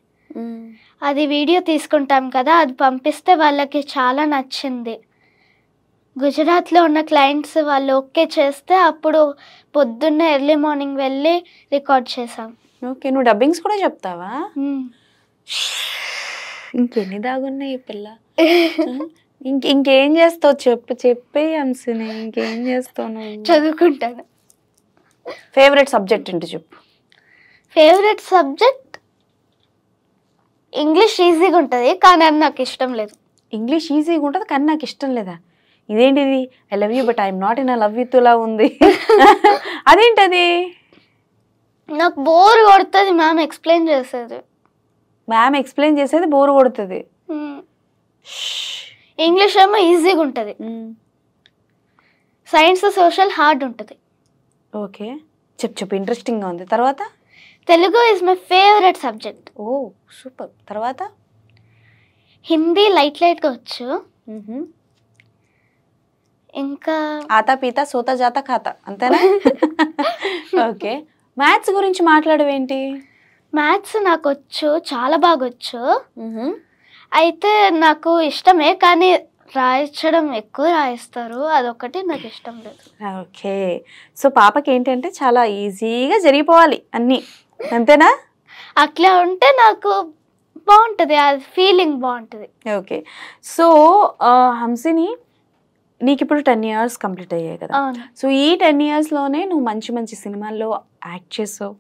అది వీడియో తీసుకుంటాం కదా, అది పంపిస్తే వాళ్ళకి చాలా నచ్చింది. గుజరాత్లో ఉన్న క్లయింట్స్ వాళ్ళు ఓకే చేస్తే అప్పుడు పొద్దున్నే ఎర్లీ మార్నింగ్ వెళ్ళి రికార్డ్ చేసాం. ఓకే, నువ్వు డబ్బింగ్స్ కూడా చెప్తావా? ఇంకెన్ని దాగున్నాయి ఈ పిల్ల. ఇంకేం చేస్తావు చెప్పే హంసిని, ఇంకేం చేస్తావు నువ్వు? చదువుకుంటాను. ఫేవరెట్ సబ్జెక్ట్ ఏంటి చెప్పు? ఫేవరెట్ సబ్జెక్ట్ ఇంగ్లీష్ ఈజీగా ఉంటుంది, కానీ అది నాకు ఇష్టం లేదు. ఇంగ్లీష్ ఈజీగా ఉంటుంది కానీ నాకు ఇష్టం లేదా? ఇదేంటిది I love you but I'm not in love with లా ఉంది. అదేంటది? నాకు బోర్ కొడుతుంది మ్యామ్ ఎక్స్ప్లెయిన్ చేసేది. మ్యామ్ ఎక్స్ప్లెయిన్ చేసేది బోర్ కొడుతుంది. ఇంగ్లీష్ ఏమో ఈజీగా ఉంటుంది, సైన్స్ సోషల్ హార్డ్ ఉంటుంది. ఓకే, చెప్పు ఇంట్రెస్టింగ్గా ఉంది. తర్వాత Telugu is my favourite subject. Oh super. తర్వాత హిందీ లైట్గా వచ్చు. ఇంకా ఆతా పీతా సోతా జాతా ఖాతా అంతేనా? ఓకే, మ్యాథ్స్ గురించి మాట్లాడవేంటి? మ్యాథ్స్ నాకు వచ్చు, చాలా బాగా వచ్చు. అయితే నాకు ఇష్టమే, కానీ రాయించడం ఎక్కువ రాయిస్తారు, అదొకటి నాకు ఇష్టం లేదు. ఓకే, సో పాపకి ఏంటంటే చాలా ఈజీగా జరిగిపోవాలి అన్నీ, అంతేనా? అట్లా ఉంటే నాకు బాగుంటుంది, అది ఫీలింగ్ బాగుంటుంది. ఓకే, సో హంసిని నీకు ఇప్పుడు 10 years కంప్లీట్ అయ్యాయి కదా. సో ఈ 10 yearsలోనే నువ్వు మంచి మంచి సినిమాల్లో యాక్ట్ చేసావు,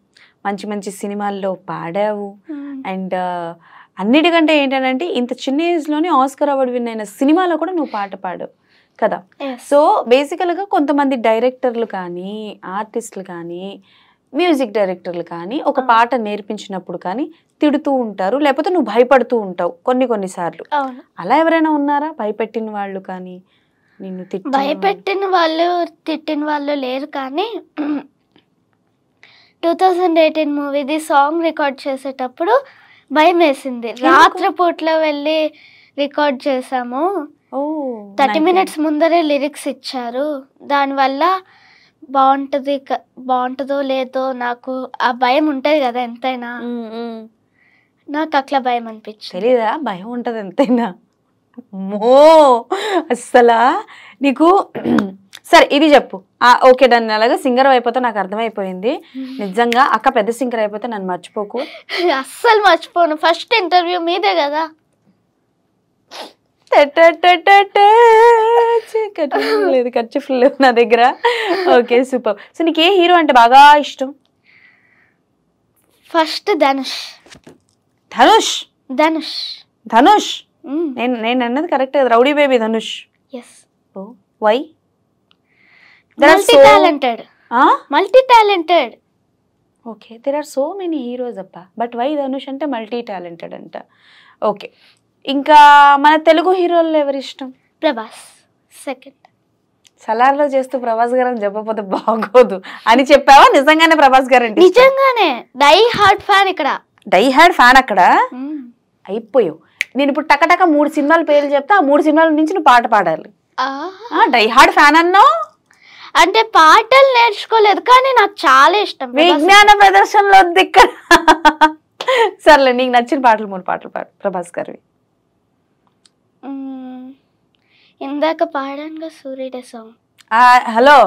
మంచి మంచి సినిమాల్లో పాడావు, అండ్ అన్నిటికంటే ఏంటంటే ఇంత చిన్న ఏజ్లోనే ఆస్కర్ అవార్డు విన్ అయిన సినిమాలో కూడా నువ్వు పాట పాడావు కదా. సో బేసికల్గా కొంతమంది డైరెక్టర్లు కానీ ఆర్టిస్టులు కానీ మ్యూజిక్ డైరెక్టర్లు కానీ ఒక పాట నేర్పించినప్పుడు కానీ తిడుతూ ఉంటారు, లేకపోతే నువ్వు భయపడుతూ ఉంటావు కొన్నిసార్లు. అలా ఎవరైనా ఉన్నారా భయపెట్టిన వాళ్ళు కానీ నిన్ను భయపెట్టిన వాళ్ళు తిట్టిన వాళ్ళు లేరు, కానీ 2018 మూవీది సాంగ్ రికార్డ్ చేసేటప్పుడు భయం వేసింది. రాత్రిపూట్లో వెళ్ళి రికార్డ్ చేసాము, 30 minutes ముందరే లిరిక్స్ ఇచ్చారు. దానివల్ల బాగుంటుందో లేదో నాకు ఆ భయం ఉంటుంది కదా ఎంతైనా, నాకు అట్లా భయం అనిపించింది. తెలీదా భయం ఉంటుంది ఎంతైనా? మో అస్సలా నీకు సరే ఇది చెప్పు. ఓకే డన్, అలాగా సింగర్ అయిపోతే నాకు అర్థమైపోయింది. నిజంగా అక్క పెద్ద సింగర్ అయిపోతే నన్ను మర్చిపోకు. అస్సలు మర్చిపోను, ఫస్ట్ ఇంటర్వ్యూ మీదే కదా. లేదు ఖర్చు ఫుల్ నా దగ్గర. Okay super. సో నీకు ఏ హీరో అంటే బాగా ఇష్టం? ఫస్ట్ ధనుష్. ధనుష్ ధనుష్ ధనుష్ నేను అన్నది correct, rowdy baby Dhanush. Yes. Why? Multi talented. Okay, there are so many heroes అప్ప, బట్ వై ధనుష్ అంటే మల్టీ టాలెంటెడ్ అంట. ఓకే, ఇంకా మన తెలుగు హీరోల్లో ఎవరి ఇష్టం? ప్రభాస్. సెకండ్. సలార్లో చేస్తూ ప్రభాస్ గారు అని చెప్పకపోతే బాగోదు అని చెప్పావా? నిజంగానే ప్రభాస్ గారు అంటే నిజంగానే డై హార్డ్ ఫ్యాన్. ఇక్కడ డై హార్డ్ ఫ్యాన్. అక్కడ అయిపోయావు. నేను ఇప్పుడు టకటక 3 సినిమాల పేర్లు చెప్తా, ఆ 3 సినిమాల నుంచి నువ్వు పాట పాడాలి. డై హార్డ్ ఫ్యాన్ అన్నావు అంటే పాటలు నేర్చుకోలేదు, కానీ నాకు చాలా ఇష్టం. విజ్ఞాన ప్రదర్శనలో వద్దు ఇక్కడ. సర్లే, నీకు నచ్చిన పాటలు 3 పాటలు పాడు ప్రభాస్ గారివి. ఇందాక పాడానుగా సూర్యుడే సాంగ్. హలో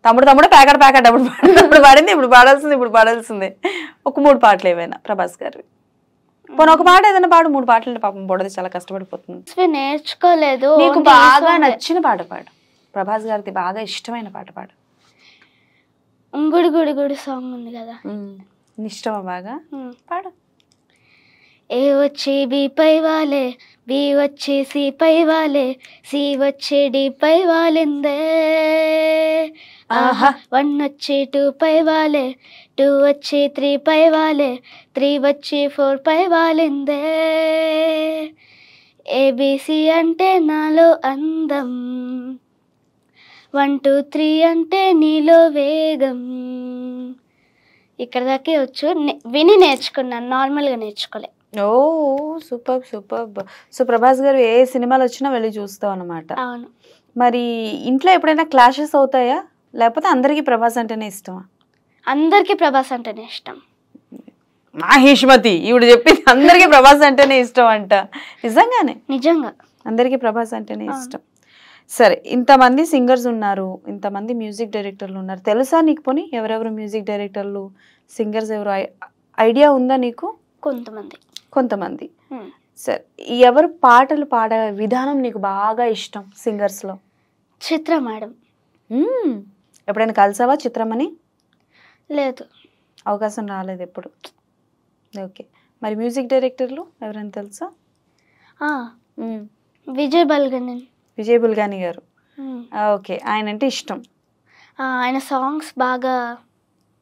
తమ్ముడు ప్యాకెట్ అప్పుడు పాడింది, ఇప్పుడు పాడాల్సిందే. ఒక 3 పాటలు ఏవైనా ప్రభాస్ గారివి. పోనీ ఒక పాట ఏదైనా పాడు. 3 పాటలు అంటే పాపం బోడది చాలా కష్టపడిపోతుంది. నేర్చుకోలేదు. నీకు బాగా నచ్చిన పాట పాడు, ప్రభాస్ గారిది బాగా ఇష్టమైన పాట పాడు. ఉంగుడు గుడి గుడి సాంగ్ ఉంది కదా, ఇష్టమా బాగా? పాడు. ఏ వచ్చే బి పై వాలే, బి వచ్చే సి పై వాలే, సి వచ్చే డి పై వాలిందే, ఆహా 1 వచ్చే 2 పై వాలే, 2 వచ్చే 3 పై వాలే, 3 వచ్చే 4 పై వాలిందే, ఏబిసి అంటే నాలో అందం, 1 2 3 అంటే నీలో వేగం. ఇక్కడ దాకే వచ్చు, విని నేర్చుకున్నాను, నార్మల్గా నేర్చుకోలే. ఓ సూపర్ సూపర్. సో ప్రభాస్ గారు ఏ సినిమాలు వచ్చినా వెళ్ళి చూస్తావు అనమాట. అవును. మరి ఇంట్లో ఎప్పుడైనా క్లాషెస్ అవుతాయా, లేకపోతే అందరికీ ప్రభాస్ అంటేనే ఇష్టమా? అందరికీ ప్రభాస్ అంటేనే ఇష్టం. మాహేష్మతి ఈవిడ చెప్పింది అందరికీ ప్రభాస్ అంటేనే ఇష్టం అంట. నిజంగానే? నిజంగా అందరికీ ప్రభాస్ అంటేనే ఇష్టం. సరే, ఇంతమంది సింగర్స్ ఉన్నారు, ఇంతమంది మ్యూజిక్ డైరెక్టర్లు ఉన్నారు, తెలుసా నీకు పోనీ ఎవరెవరు మ్యూజిక్ డైరెక్టర్లు, సింగర్స్ ఎవరు ఐడియా ఉందా నీకు? కొంతమంది. సరే, ఎవరు పాటలు పాడే విధానం నీకు బాగా ఇష్టం సింగర్స్లో? చిత్ర మేడం. ఎప్పుడైనా కలిసావా చిత్రమని? లేదు, అవకాశం రాలేదు ఎప్పుడు. ఓకే, మరి మ్యూజిక్ డైరెక్టర్లు ఎవరైనా తెలుసా? విజయ్ బుల్గాని గారు. ఓకే, ఆయన అంటే ఇష్టం. ఆయన సాంగ్స్ బాగా.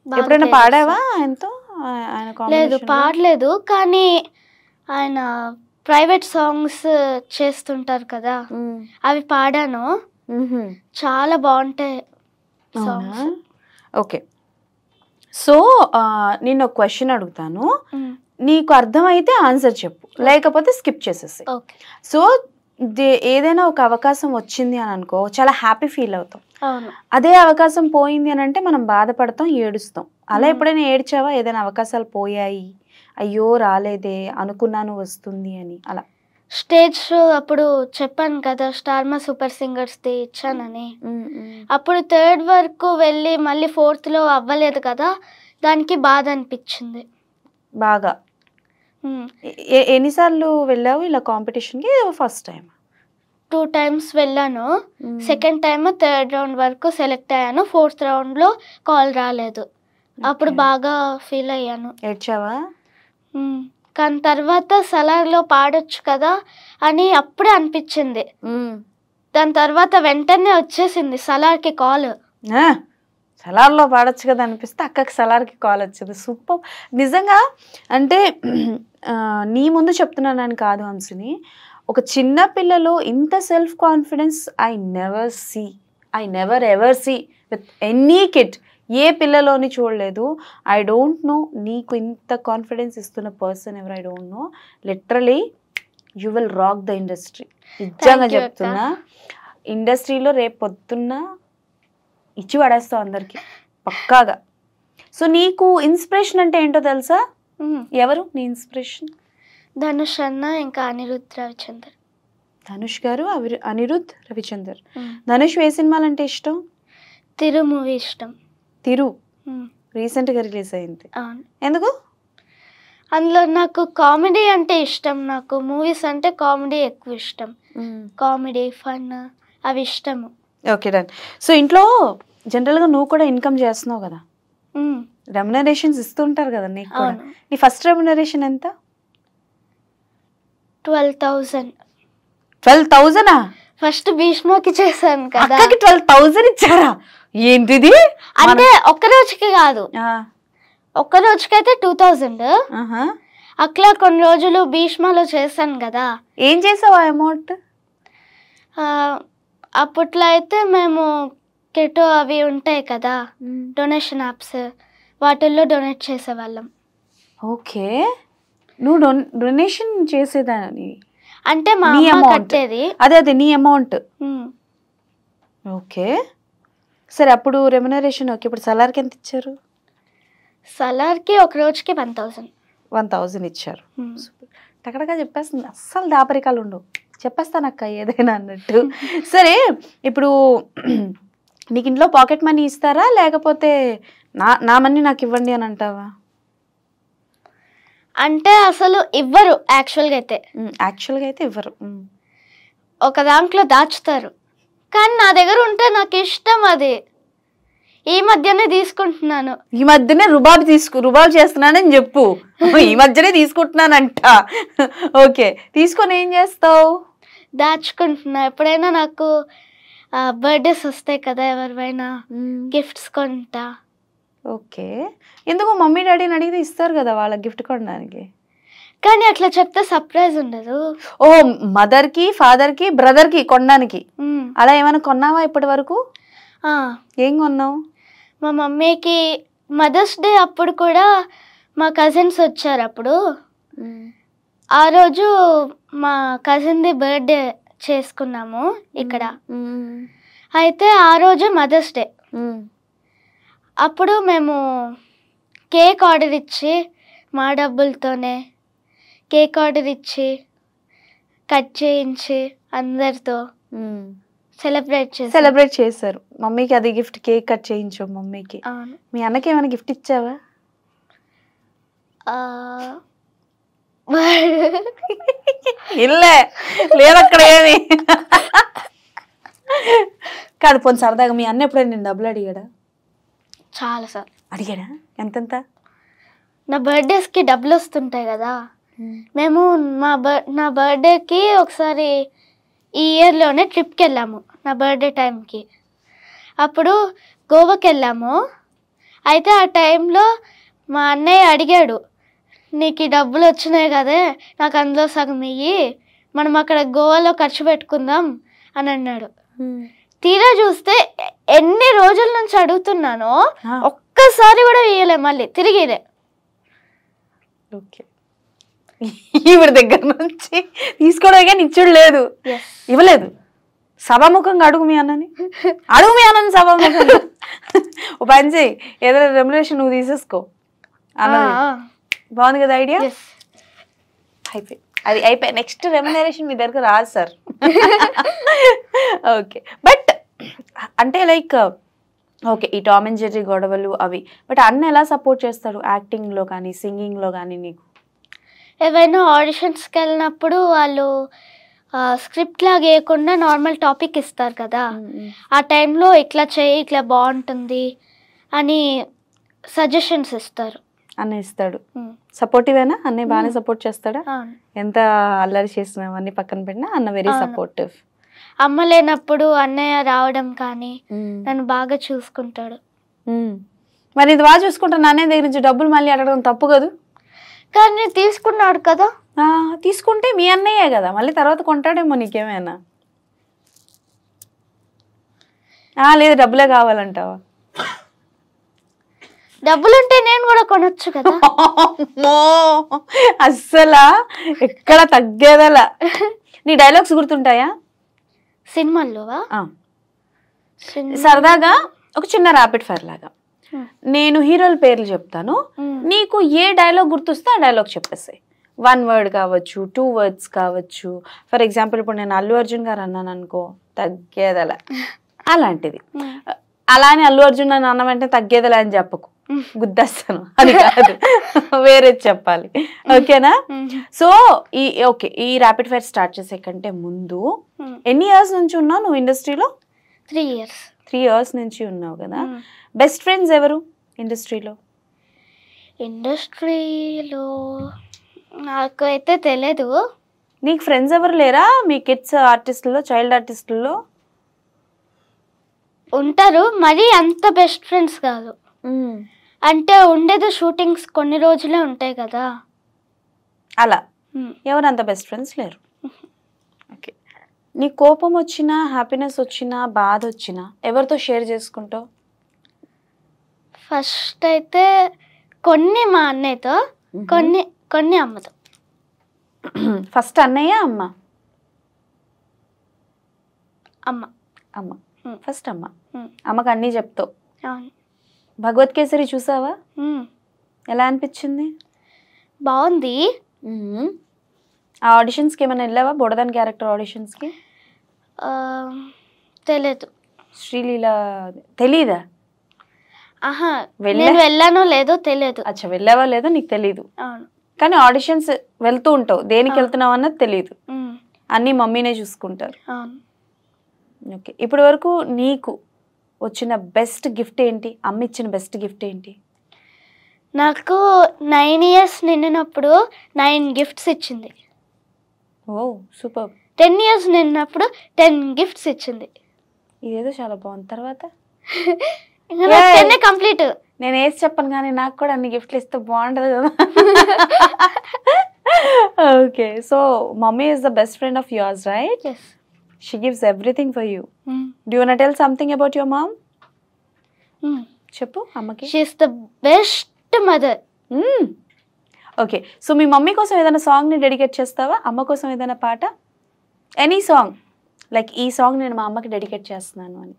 ఎప్పుడైనా పాడావా ఆయనతో? లేదు, పాడలేదు, కానీ ఆయన ప్రైవేట్ సాంగ్స్ చేస్తుంటారు కదా, అవి పాడాను, చాలా బాగుంటాయి సాంగ్స్. ఓకే, సో నేను ఒక క్వశ్చన్ అడుగుతాను, నీకు అర్థమైతే ఆన్సర్ చెప్పు, లేకపోతే స్కిప్ చేసేసి. సో ఏదైనా ఒక అవకాశం వచ్చింది అని అనుకో, చాలా హ్యాపీ ఫీల్ అవుతాం. అదే అవకాశం పోయింది అని అంటే మనం బాధపడతాం, ఏడుస్తాం. అలా ఎప్పుడైనా ఏడ్చావా? ఏదైనా అవకాశాలు పోయాయి, అయ్యో రాలేదే, అనుకున్నాను వస్తుంది అని? అలా స్టేజ్ షో అప్పుడు చెప్పాను కదా, స్టార్ మా సూపర్ సింగర్స్ ది ఇచ్చానని, అప్పుడు 3rd వరకు వెళ్ళి మళ్ళీ 4th లో అవ్వలేదు కదా, దానికి బాధ అనిపించింది బాగా. ఎన్నిసార్లు వెళ్ళావు ఇలా కాంపిటీషన్కి? First time? 2 times వెళ్ళాను. సెకండ్ టైం 3rd రౌండ్ వరకు సెలెక్ట్ అయ్యాను, 4th రౌండ్లో కాల్ రాలేదు, అప్పుడు బాగా ఫీల్ అయ్యాను. ఏడ్చావా? కానీ తర్వాత సలార్లో పాడొచ్చు కదా అని అప్పుడే అనిపించింది. దాని తర్వాత వెంటనే వచ్చేసింది సలార్కి కాల్. సలార్లో పాడొచ్చు కదా అనిపిస్తే అక్కకి సలార్కి కాల్ వచ్చింది. సూపర్. నిజంగా అంటే నీ ముందు చెప్తున్నానని కాదు హంసిని, ఒక చిన్న పిల్లలో ఇంత self confidence I never ever see with any kid. ఏ పిల్లలోని చూడలేదు. ఐ డోంట్ నో నీకు ఇంత కాన్ఫిడెన్స్ ఇస్తున్న పర్సన్ ఎవరు, I don't know. Literally you will rock the industry. నిజంగా చెప్తున్నా, ఇండస్ట్రీలో రేపు పొద్దున్న ఇచ్చి పడేస్తావు అందరికి పక్కాగా. సో నీకు ఇన్స్పిరేషన్ అంటే ఏంటో తెలుసా? ఎవరు నీ ఇన్స్పిరేషన్? ధనుష్ అన్న, ఇంకా అనిరుద్ రవిచందర్. ధనుష్ గారు, అనిరుద్ రవిచందర్. ధనుష్ ఏ సినిమాలు అంటే ఇష్టం? తిరు మూవీ ఇష్టం. తిరు రీసెంట్గా రిలీజ్ అయింది. ఎందుకు? అందులో నాకు కామెడీ అంటే ఇష్టం. నాకు మూవీస్ అంటే కామెడీ ఎక్కువ ఇష్టం. కామెడీ, ఫన్ అవి ఇష్టము. Okay done. సో ఇంట్లో జనరల్గా నువ్వు కూడా ఇన్కమ్ చేస్తున్నావు కదా, రెమ్యునరేషన్స్ ఇస్తుంటారు కదా నీకు కూడా. నీ ఫస్ట్ రెమ్యునరేషన్ ఎంత? 12,000. 12,000? ఫస్ట్ భీష్మకి చేశాను కదా, 12,000 ఇచ్చారా? ఏంటిది? అంటే ఒక్క రోజుకి కాదు, ఒక్క రోజుకైతే 2,000. అట్లా కొన్ని రోజులు భీష్మలో చేశాను కదా. ఏం చేసావు ఆ అమౌంట్? అప్పట్లో అయితే మేము కెటో అవి ఉంటాయి కదా, డొనేషన్ యాప్స్, వాటిల్లో డొనేట్ చేసేవాళ్ళం. ఓకే, నువ్వు డొనేషన్ చేసేదాని అంటే మా అమ్మ కట్టేది. అదే నీ అమౌంట్. ఓకే సరే, అప్పుడు రెమ్యునరేషన్. ఓకే, ఇప్పుడు సలార్కి ఎంత ఇచ్చారు? సలార్కి ఒక రోజుకి 1,000 ఇచ్చారు. టకటగా చెప్పేస్తుంది, అస్సలు దాపరికాలు ఉండవు, చెప్పేస్తానక్క ఏదైనా అన్నట్టు. సరే, ఇప్పుడు నీకు ఇంట్లో పాకెట్ మనీ ఇస్తారా, లేకపోతే నా మనీ నాకు ఇవ్వండి అని అంటావా? అంటే అసలు ఇవ్వరు. యాక్చువల్గా అయితే ఇవ్వరు. ఒక దాంట్లో దాచుతారు, కానీ నా దగ్గర ఉంటే నాకు ఇష్టం అది. ఈ మధ్యనే తీసుకుంటున్నాను. ఈ మధ్యనే రుబాబ్ చేస్తున్నానని చెప్పు. ఈ మధ్యనే తీసుకుంటున్నానంట. ఓకే, తీసుకొని ఏం చేస్తావు? దాచుకుంటున్నా. ఎప్పుడైనా నాకు బర్త్డేస్ వస్తాయి కదా, ఎవరివైనా గిఫ్ట్స్ కొంటా. ఓకే, ఎందుకు మమ్మీ డాడీని అడిగితే ఇస్తారు కదా వాళ్ళకి గిఫ్ట్ కొనడానికి. కానీ అట్లా చెప్తే సర్ప్రైజ్ ఉండదు. ఓ, మదర్ కి, ఫాదర్ కి, బ్రదర్ కి కొనడానికి. అలా ఏమైనా కొన్నావా ఇప్పటి వరకు? ఏం కొన్నావు? మా మమ్మీకి మదర్స్ డే అప్పుడు కూడా మా కజిన్స్ వచ్చారు. అప్పుడు ఆ రోజు మా కజిన్ది బర్త్డే చేసుకున్నాము ఇక్కడ. అయితే ఆ రోజు మదర్స్ డే. అప్పుడు మేము కేక్ ఆర్డర్ ఇచ్చి మా డబ్బులతోనే కేక్ ఆర్డర్ ఇచ్చి కట్ చేయించి అందరితో సెలబ్రేట్ చేశారు. మమ్మీకి అది గిఫ్ట్, కేక్ కట్ చేయించావు మమ్మీకి. మీ అన్నకి ఏమైనా గిఫ్ట్ ఇచ్చావా? ఇల్లే లేదు అక్కడ ఏమి కాదు. పోనీ సరదాగా మీ అన్న ఎప్పుడైనా నేను డబ్బులు అడిగాడా? చాలా సార్ అడిగాడా? ఎంతెంత? నా బర్త్డేస్కి డబ్బులు వస్తుంటాయి కదా, మేము నా బర్త్డేకి ఒకసారి ఈ ఇయర్లోనే ట్రిప్కి వెళ్ళాము నా బర్త్డే టైంకి. అప్పుడు గోవాకి వెళ్ళాము. అయితే ఆ టైంలో మా అన్నయ్య అడిగాడు, నీకు ఈ డబ్బులు వచ్చినాయి కదే, నాకు అందులో సగం ఇయ్యి, మనం అక్కడ గోవాలో ఖర్చు పెట్టుకుందాం అని అన్నాడు. తీరా చూస్తే ఎన్ని రోజుల నుంచి అడుగుతున్నానో ఒక్కసారి కూడా ఇయ్యలే, మళ్ళీ తిరిగిదే. ఓకే, ఈవిడ దగ్గర నుంచి తీసుకోవడం కానీ ఇచ్చుడు లేదు, ఇవ్వలేదు. సభాముఖంగా అడుగు మీ అన్నని సభాముఖంగా. ఓ పని చేయి, ఏదైనా రెమ్యునరేషన్ నువ్వు తీసేసుకో అన్నది. బాగుంది కదా ఐడియా? అది అయిపోయి నెక్స్ట్ రెమ్యునరేషన్ మీ దగ్గర రాదు సార్. ఓకే, బట్ అంటే లైక్ ఓకే, ఈ టామ్ అండ్ జెర్రీ గొడవలు అవి, బట్ అన్న ఎలా సపోర్ట్ చేస్తాడు యాక్టింగ్లో కానీ సింగింగ్లో కానీ నీకు? ఏవైనా ఆడిషన్స్కి వెళ్ళినప్పుడు వాళ్ళు స్క్రిప్ట్ లాగా వేయకుండా నార్మల్ టాపిక్ ఇస్తారు కదా, ఆ టైంలో ఇట్లా చేయి, ఇట్లా బాగుంటుంది అని సజెషన్స్ ఇస్తారు. అన్న ఇస్తాడు. సపోర్టివేనా? అన్నయ్య బాగానే సపోర్ట్ చేస్తాడా? ఎంత అల్లరి చేసినావన్నీ పక్కన పెట్టినా అన్న వెరీ సపోర్టివ్. అమ్మ లేనప్పుడు అన్నయ్య రావడం కానీ నన్ను బాగా చూసుకుంటాడు. మరి ఇది బాగా చూసుకుంటాను, అన్నయ్య దగ్గర నుంచి డబ్బులు మళ్ళీ అడగడం తప్పు కదా? కానీ తీసుకున్నాడు కదా. తీసుకుంటే మీ అన్నయ్యే కదా, మళ్ళీ తర్వాత కొంటాడేమో నీకేమైనా. లేదు డబ్బులే కావాలంటావా? డబ్బులుంటే నేను కూడా కొనొచ్చు కదా. అస్సలా ఎక్కడ తగ్గేదలా. నీ డైలాగ్స్ గుర్తుంటాయా సినిమాల్లోవా? సరదాగా ఒక చిన్న ర్యాపిడ్ ఫైర్ లాగా నేను హీరోల పేర్లు చెప్తాను, నీకు ఏ డైలాగ్ గుర్తొస్తే ఆ డైలాగ్ చెప్పేసాయి. 1 word కావచ్చు, 2 words కావచ్చు. ఫర్ ఎగ్జాంపుల్ ఇప్పుడు నేను అల్లు అర్జున్ గారు అన్నాను అనుకో, తగ్గేదలా అలాంటిది. అలానే అల్లు అర్జున్ అని అన్న వెంటనే తగ్గేదలా అని చెప్పకు, గుద్దేస్తాను, అది కాదు, వేరే చెప్పాలి. ఓకేనా? సో ఈ ర్యాపిడ్ ఫైర్ స్టార్ట్ చేసే కంటే ముందు ఎన్ని ఇయర్స్ నుంచి ఉన్నావు నువ్వు ఇండస్ట్రీలో? 3 years. 3 years నుంచి ఉన్నావు కదా. బెస్ట్ ఫ్రెండ్స్ ఎవరు ఇండస్ట్రీలో? నాకు అయితే తెలియదు. నీకు ఫ్రెండ్స్ ఎవరు లేరా మీ కిడ్స్ ఆర్టిస్టుల్లో, చైల్డ్ ఆర్టిస్టుల్లో? ఉంటారు, మరి అంత బెస్ట్ ఫ్రెండ్స్ కాదు. అంటే ఉండేది షూటింగ్స్ కొన్ని రోజులే ఉంటాయి కదా, అలా ఎవరు అంత బెస్ట్ ఫ్రెండ్స్ లేరు. ఓకే, నీ కోపం వచ్చినా, హ్యాపీనెస్ వచ్చినా, బాధ వచ్చినా ఎవరితో షేర్ చేసుకుంటావు? ఫస్ట్ అయితే కొన్ని మా అన్నయ్యతో, కొన్ని అమ్మతో. ఫస్ట్ అన్నయ్య అమ్మ? అమ్మ ఫస్ట్. అమ్మకి అన్నీ చెప్తావు. భగవత్ కేసరి చూసావా? ఎలా అనిపించింది? బాగుంది. ఆ ఆడిషన్స్కి ఏమైనా వెళ్ళావా? బొడదాన్ క్యారెక్టర్ ఆడిషన్స్కి? తెలియదు. శ్రీలీల తెలీదా? నేను వెళ్ళానో లేదో తెలియదు. అచ్చా, వెళ్ళావా లేదో నీకు తెలీదు, కానీ ఆడిషన్స్ వెళ్తూ ఉంటావు, దేనికి వెళ్తున్నావు అన్నది తెలీదు, అన్నీ మమ్మీనే చూసుకుంటారు. ఓకే, ఇప్పటి వరకు నీకు వచ్చిన బెస్ట్ గిఫ్ట్ ఏంటి? అమ్మ ఇచ్చిన బెస్ట్ గిఫ్ట్ ఏంటి? నాకు 9 years నిండినప్పుడు 9 gifts ఇచ్చింది. ఓ సూపర్. 10 years నిండినప్పుడు 10 gifts ఇచ్చింది. ఇదేదో చాలా బాగుంది. తర్వాత ఇంకా నాకు 10 కంప్లీట్. నేను ఏది చెప్పను కానీ నాకు కూడా అన్ని గిఫ్ట్లు ఇస్తే బాగుంటుంది కదా. Okay, so mummy is the best friend of yours, right? Yes. She gives everything for you. Do you want to tell something about your mom? చెప్పు అమ్మకి. She is the best mother. Okay, so me mummy కోసం ఏదైనా సాంగ్ని dedicate చేస్తావా? అమ్మ కోసం ఏదైనా పాట? ఎనీ సాంగ్, లైక్ ఈ సాంగ్ నేను మా అమ్మకి డెడికేట్ చేస్తున్నాను అని.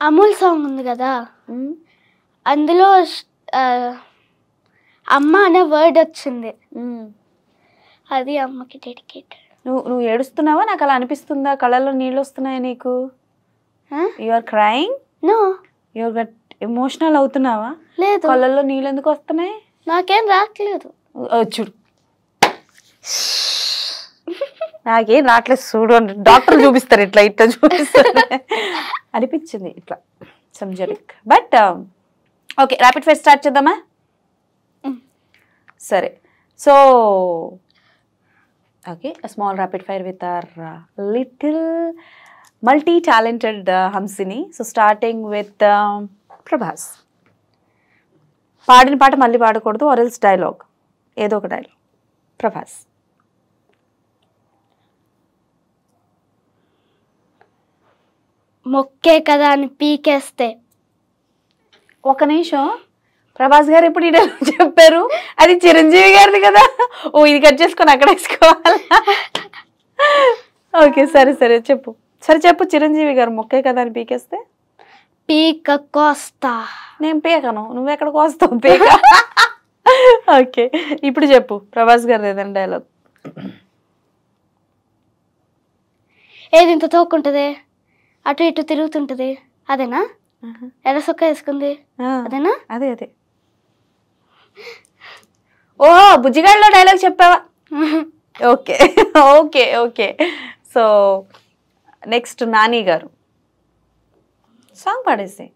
అమూల్ సాంగ్ ఉంది కదా, అందులో అమ్మ అనే వర్డ్ వచ్చింది, అది అమ్మకి డెడికేట్. నువ్వు ఏడుస్తున్నావా? నాకు అలా అనిపిస్తుందా? కళ్ళల్లో నీళ్ళు వస్తున్నాయా నీకు? You are crying? No. You are emotional అవుతున్నావా? లేదు. కళ్ళల్లో నీళ్ళు ఎందుకు వస్తున్నాయి? నాకేం రావట్లేదు. చూడు, నాకేం రావట్లేదు చూడు అని డాక్టర్ చూపిస్తారు, ఇట్లా ఇట్లా చూపిస్తారు అనిపించింది ఇట్లా సంజరిక్. But okay, rapid fire start చేద్దామా? సరే, so okay, a small rapid fire with our little multi-talented Hamsini. So starting with Prabhas. పాడిన పాట మళ్ళీ పాడకూడదు, or else dialogue, ఏదో ఒక డైలాగ్. ప్రభాస్. మొక్కే కదా అని పీకేస్తే. ఒక నిమిషం, ప్రభాస్ గారు ఇప్పుడు ఈ డైలాగ్ చెప్పారు, అది చిరంజీవి గారిది కదా. ఓ, ఇది కట్ చేసుకొని అక్కడ వేసుకోవాలి. ఓకే, సరే సరే చెప్పు. సరే చెప్పు, చిరంజీవి గారు మొక్కే కదా అని పీకేస్తే. పీక కోస్తా. నేను పీకను, నువ్వెక్కడ కోస్తావు పీక. ఓకే, ఇప్పుడు చెప్పు ప్రభాస్ గారు ఏదైనా డైలాగ్. ఏది ఇంత తోకుంటది, అటు ఇటు తిరుగుతుంటది, అదేనా? ఎర్ర సొక్క వేసుకుంది, అదేనా? అదే అదే. ఓ, బుజ్జిగాడిలో డైలాగ్ చెప్పావా? Okay okay okay. So next Nani గారు సాంగ్ పాడేసి,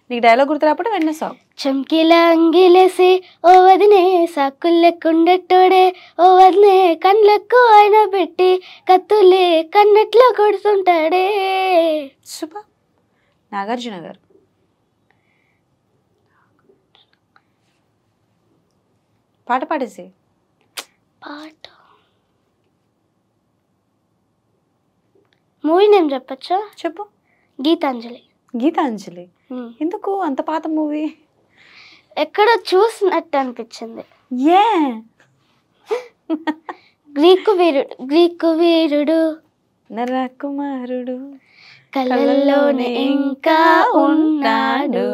నీకు డైలాగ్ గుర్తు రాకపోతే వెంటనే సాంగ్. చమ్కీల అంగిలేసి ఓ వదినే సాకుల్లెక్కుండెట్టోడే, ఓ వదినే కళ్ళకు ఆయన పెట్టి కత్తులే కన్నట్లో కొడుతుంటాడే. సూపర్. నాగార్జున గారు పాట పాడేసి. పాట మూవీ నేమ్ చెప్పచ్చా? చెప్పు. గీతాంజలి. గీతాంజలి ఎందుకు అంత పాత మూవీ? ఎక్కడ చూసినట్టు అనిపించింది. ఏ గ్రీకు వీరుడు నరకుమారుడు కళ్ళల్లోనే ఇంకా ఉన్నాడు,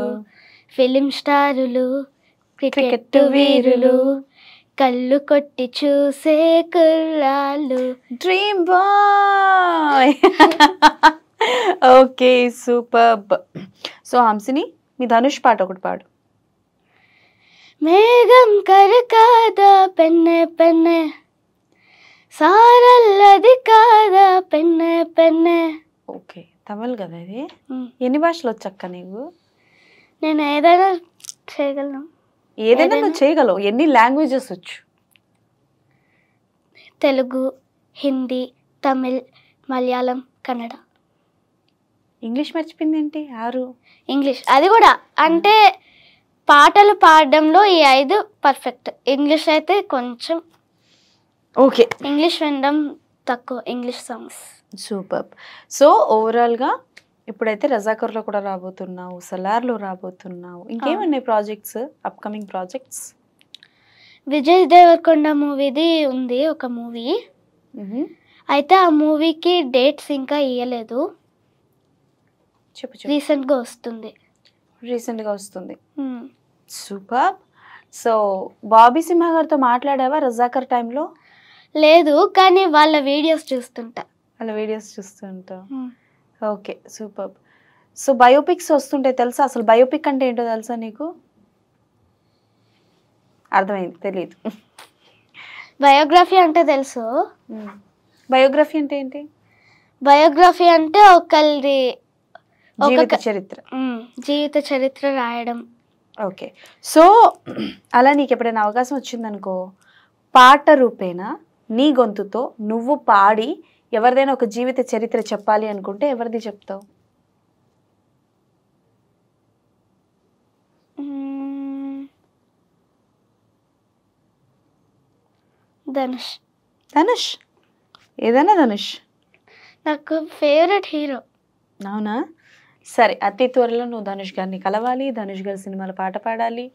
ఫిలిం స్టారులు క్రికెట్ వీరులు కళ్ళు కొట్టి చూసే కుర్రాళ్ళు, dream boy. Okay, super. So Hamsini, మీ ధనుష్ పాట ఒకటి పాడు. మేఘం కరకాదా పెన్నె పెన్నె, సారల్లది కాదా పెన్నె పెన్నె. ఓకే, తమిళ్ కదా ఇది. ఎన్ని భాషలు వచ్చక్క నీకు? నేను ఏదైనా చేయగలను. ఏదైనా నువ్వు చేయగలవు. ఎన్ని లాంగ్వేజెస్ వచ్చు? తెలుగు, హిందీ, తమిళ్, మలయాళం, కన్నడ. ఇంగ్లీష్ మర్చిపోయింది ఏంటి? 6. ఇంగ్లీష్ అది కూడా, అంటే పాటలు పాడడంలో ఈ 5 పర్ఫెక్ట్. ఇంగ్లీష్ అయితే కొంచెం ఓకే, ఇంగ్లీష్ వినడం తక్కువ, ఇంగ్లీష్ సాంగ్స్. సూపర్. సో ఓవరాల్గా ఇప్పుడైతే రజాకర్లో కూడా రాబోతున్నావు, సలార్లో రాబోతున్నావు, ఇంకేమన్నాయి projects, upcoming projects? Vijay Deverakonda మూవీది ఉంది ఒక మూవీ, అయితే ఆ మూవీకి డేట్స్ ఇంకా ఇవ్వలేదు. చెప్పు. రీసెంట్గా వస్తుంది. రీసెంట్గా వస్తుంది. సూపర్. సో బాబీ సింహ గారితో మాట్లాడావా రజాకర్ టైంలో? లేదు, కానీ వాళ్ళ వీడియోస్ చూస్తుంటా. Okay, super. సో బయోపిక్స్ వస్తుంటాయి తెలుసా? అసలు బయోపిక్ అంటే ఏంటో తెలుసా నీకు? అర్థమైంది, తెలియదు. బయోగ్రఫీ అంటే తెలుసు. బయోగ్రఫీ అంటే ఏంటి? బయోగ్రఫీ అంటే ఒకరిది జీవిత చరిత్ర. జీవిత చరిత్ర రాయడం. ఓకే. సో అలా నీకు ఎప్పుడైనా అవకాశం వచ్చిందనుకో, పాట రూపేణ నీ గొంతుతో నువ్వు పాడి ఎవరిదైనా ఒక జీవిత చరిత్ర చెప్పాలి అనుకుంటే ఎవరిది చెప్తావు? ధనుష్. ధనుష్? ఏదైనా ధనుష్ నాకు ఫేవరెట్ హీరో. అవునా? సరే, అతి త్వరలో నువ్వు ధనుష్ గారిని కలవాలి, ధనుష్ గారి సినిమాలో పాట పాడాలి,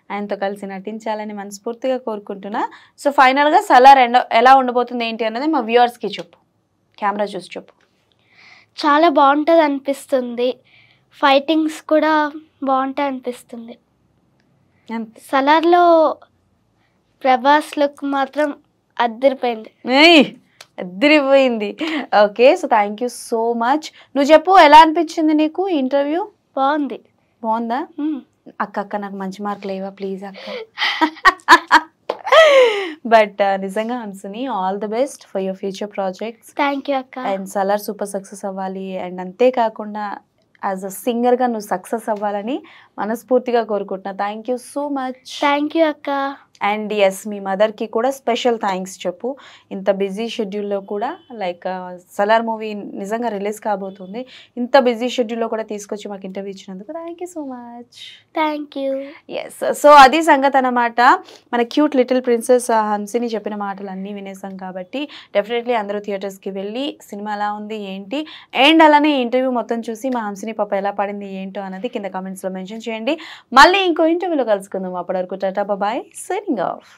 ఆయనతో కలిసి నటించాలని మనస్ఫూర్తిగా కోరుకుంటున్నా. సో ఫైనల్గా సలార్ ఎలా ఉండబోతుంది ఏంటి అన్నది మా వ్యూవర్స్కి చెప్పు, కెమెరా చూసి చెప్పు. చాలా బాగుంటుంది అనిపిస్తుంది, ఫైటింగ్స్ కూడా బాగుంటాయి అనిపిస్తుంది. సలార్లో ప్రభాస్ లుక్ మాత్రం అద్దరిపోయింది. అద్దరిపోయింది. Okay, so thank you so much. నువ్వు చెప్పు, ఎలా అనిపించింది నీకు ఇంటర్వ్యూ? బాగుంది. బాగుందా? అక్క నాకు మంచి మార్కులు లేవా ప్లీజ్ అక్క. బట్ నిజంగా Hamsini, all the best for your future projects. Thank you అక్క. అండ్ సలార్ సూపర్ సక్సెస్ అవ్వాలి, అండ్ అంతేకాకుండా యాజ్ అ సింగర్గా నువ్వు సక్సెస్ అవ్వాలని మనస్ఫూర్తిగా కోరుకుంటున్నా. Thank you so much. Thank you అక్క. అండ్ ఎస్, మీ మదర్కి కూడా స్పెషల్ థ్యాంక్స్ చెప్పు. ఇంత బిజీ షెడ్యూల్లో కూడా, లైక్ సలార్ మూవీ నిజంగా రిలీజ్ కాబోతుంది, ఇంత బిజీ షెడ్యూల్లో కూడా తీసుకొచ్చి మాకు ఇంటర్వ్యూ ఇచ్చినందుకు thank you so much. Thank you. Yes, so అది సంగతి అన్నమాట. మన క్యూట్ లిటిల్ ప్రిన్సెస్ హంసిని చెప్పిన మాటలు అన్నీ వినేసాం కాబట్టి డెఫినెట్లీ అందరూ థియేటర్స్కి వెళ్ళి సినిమా ఎలా ఉంది ఏంటి, అండ్ అలానే ఇంటర్వ్యూ మొత్తం చూసి మా హంసిని పాప ఎలా పడింది ఏంటో అన్నది కింద కామెంట్స్లో మెన్షన్ చేయండి. మళ్ళీ ఇంకో ఇంటర్వ్యూలో కలుసుకుందాం. అప్పటి వరకు టాటా బాయ్, సైనింగ్ ఆఫ్.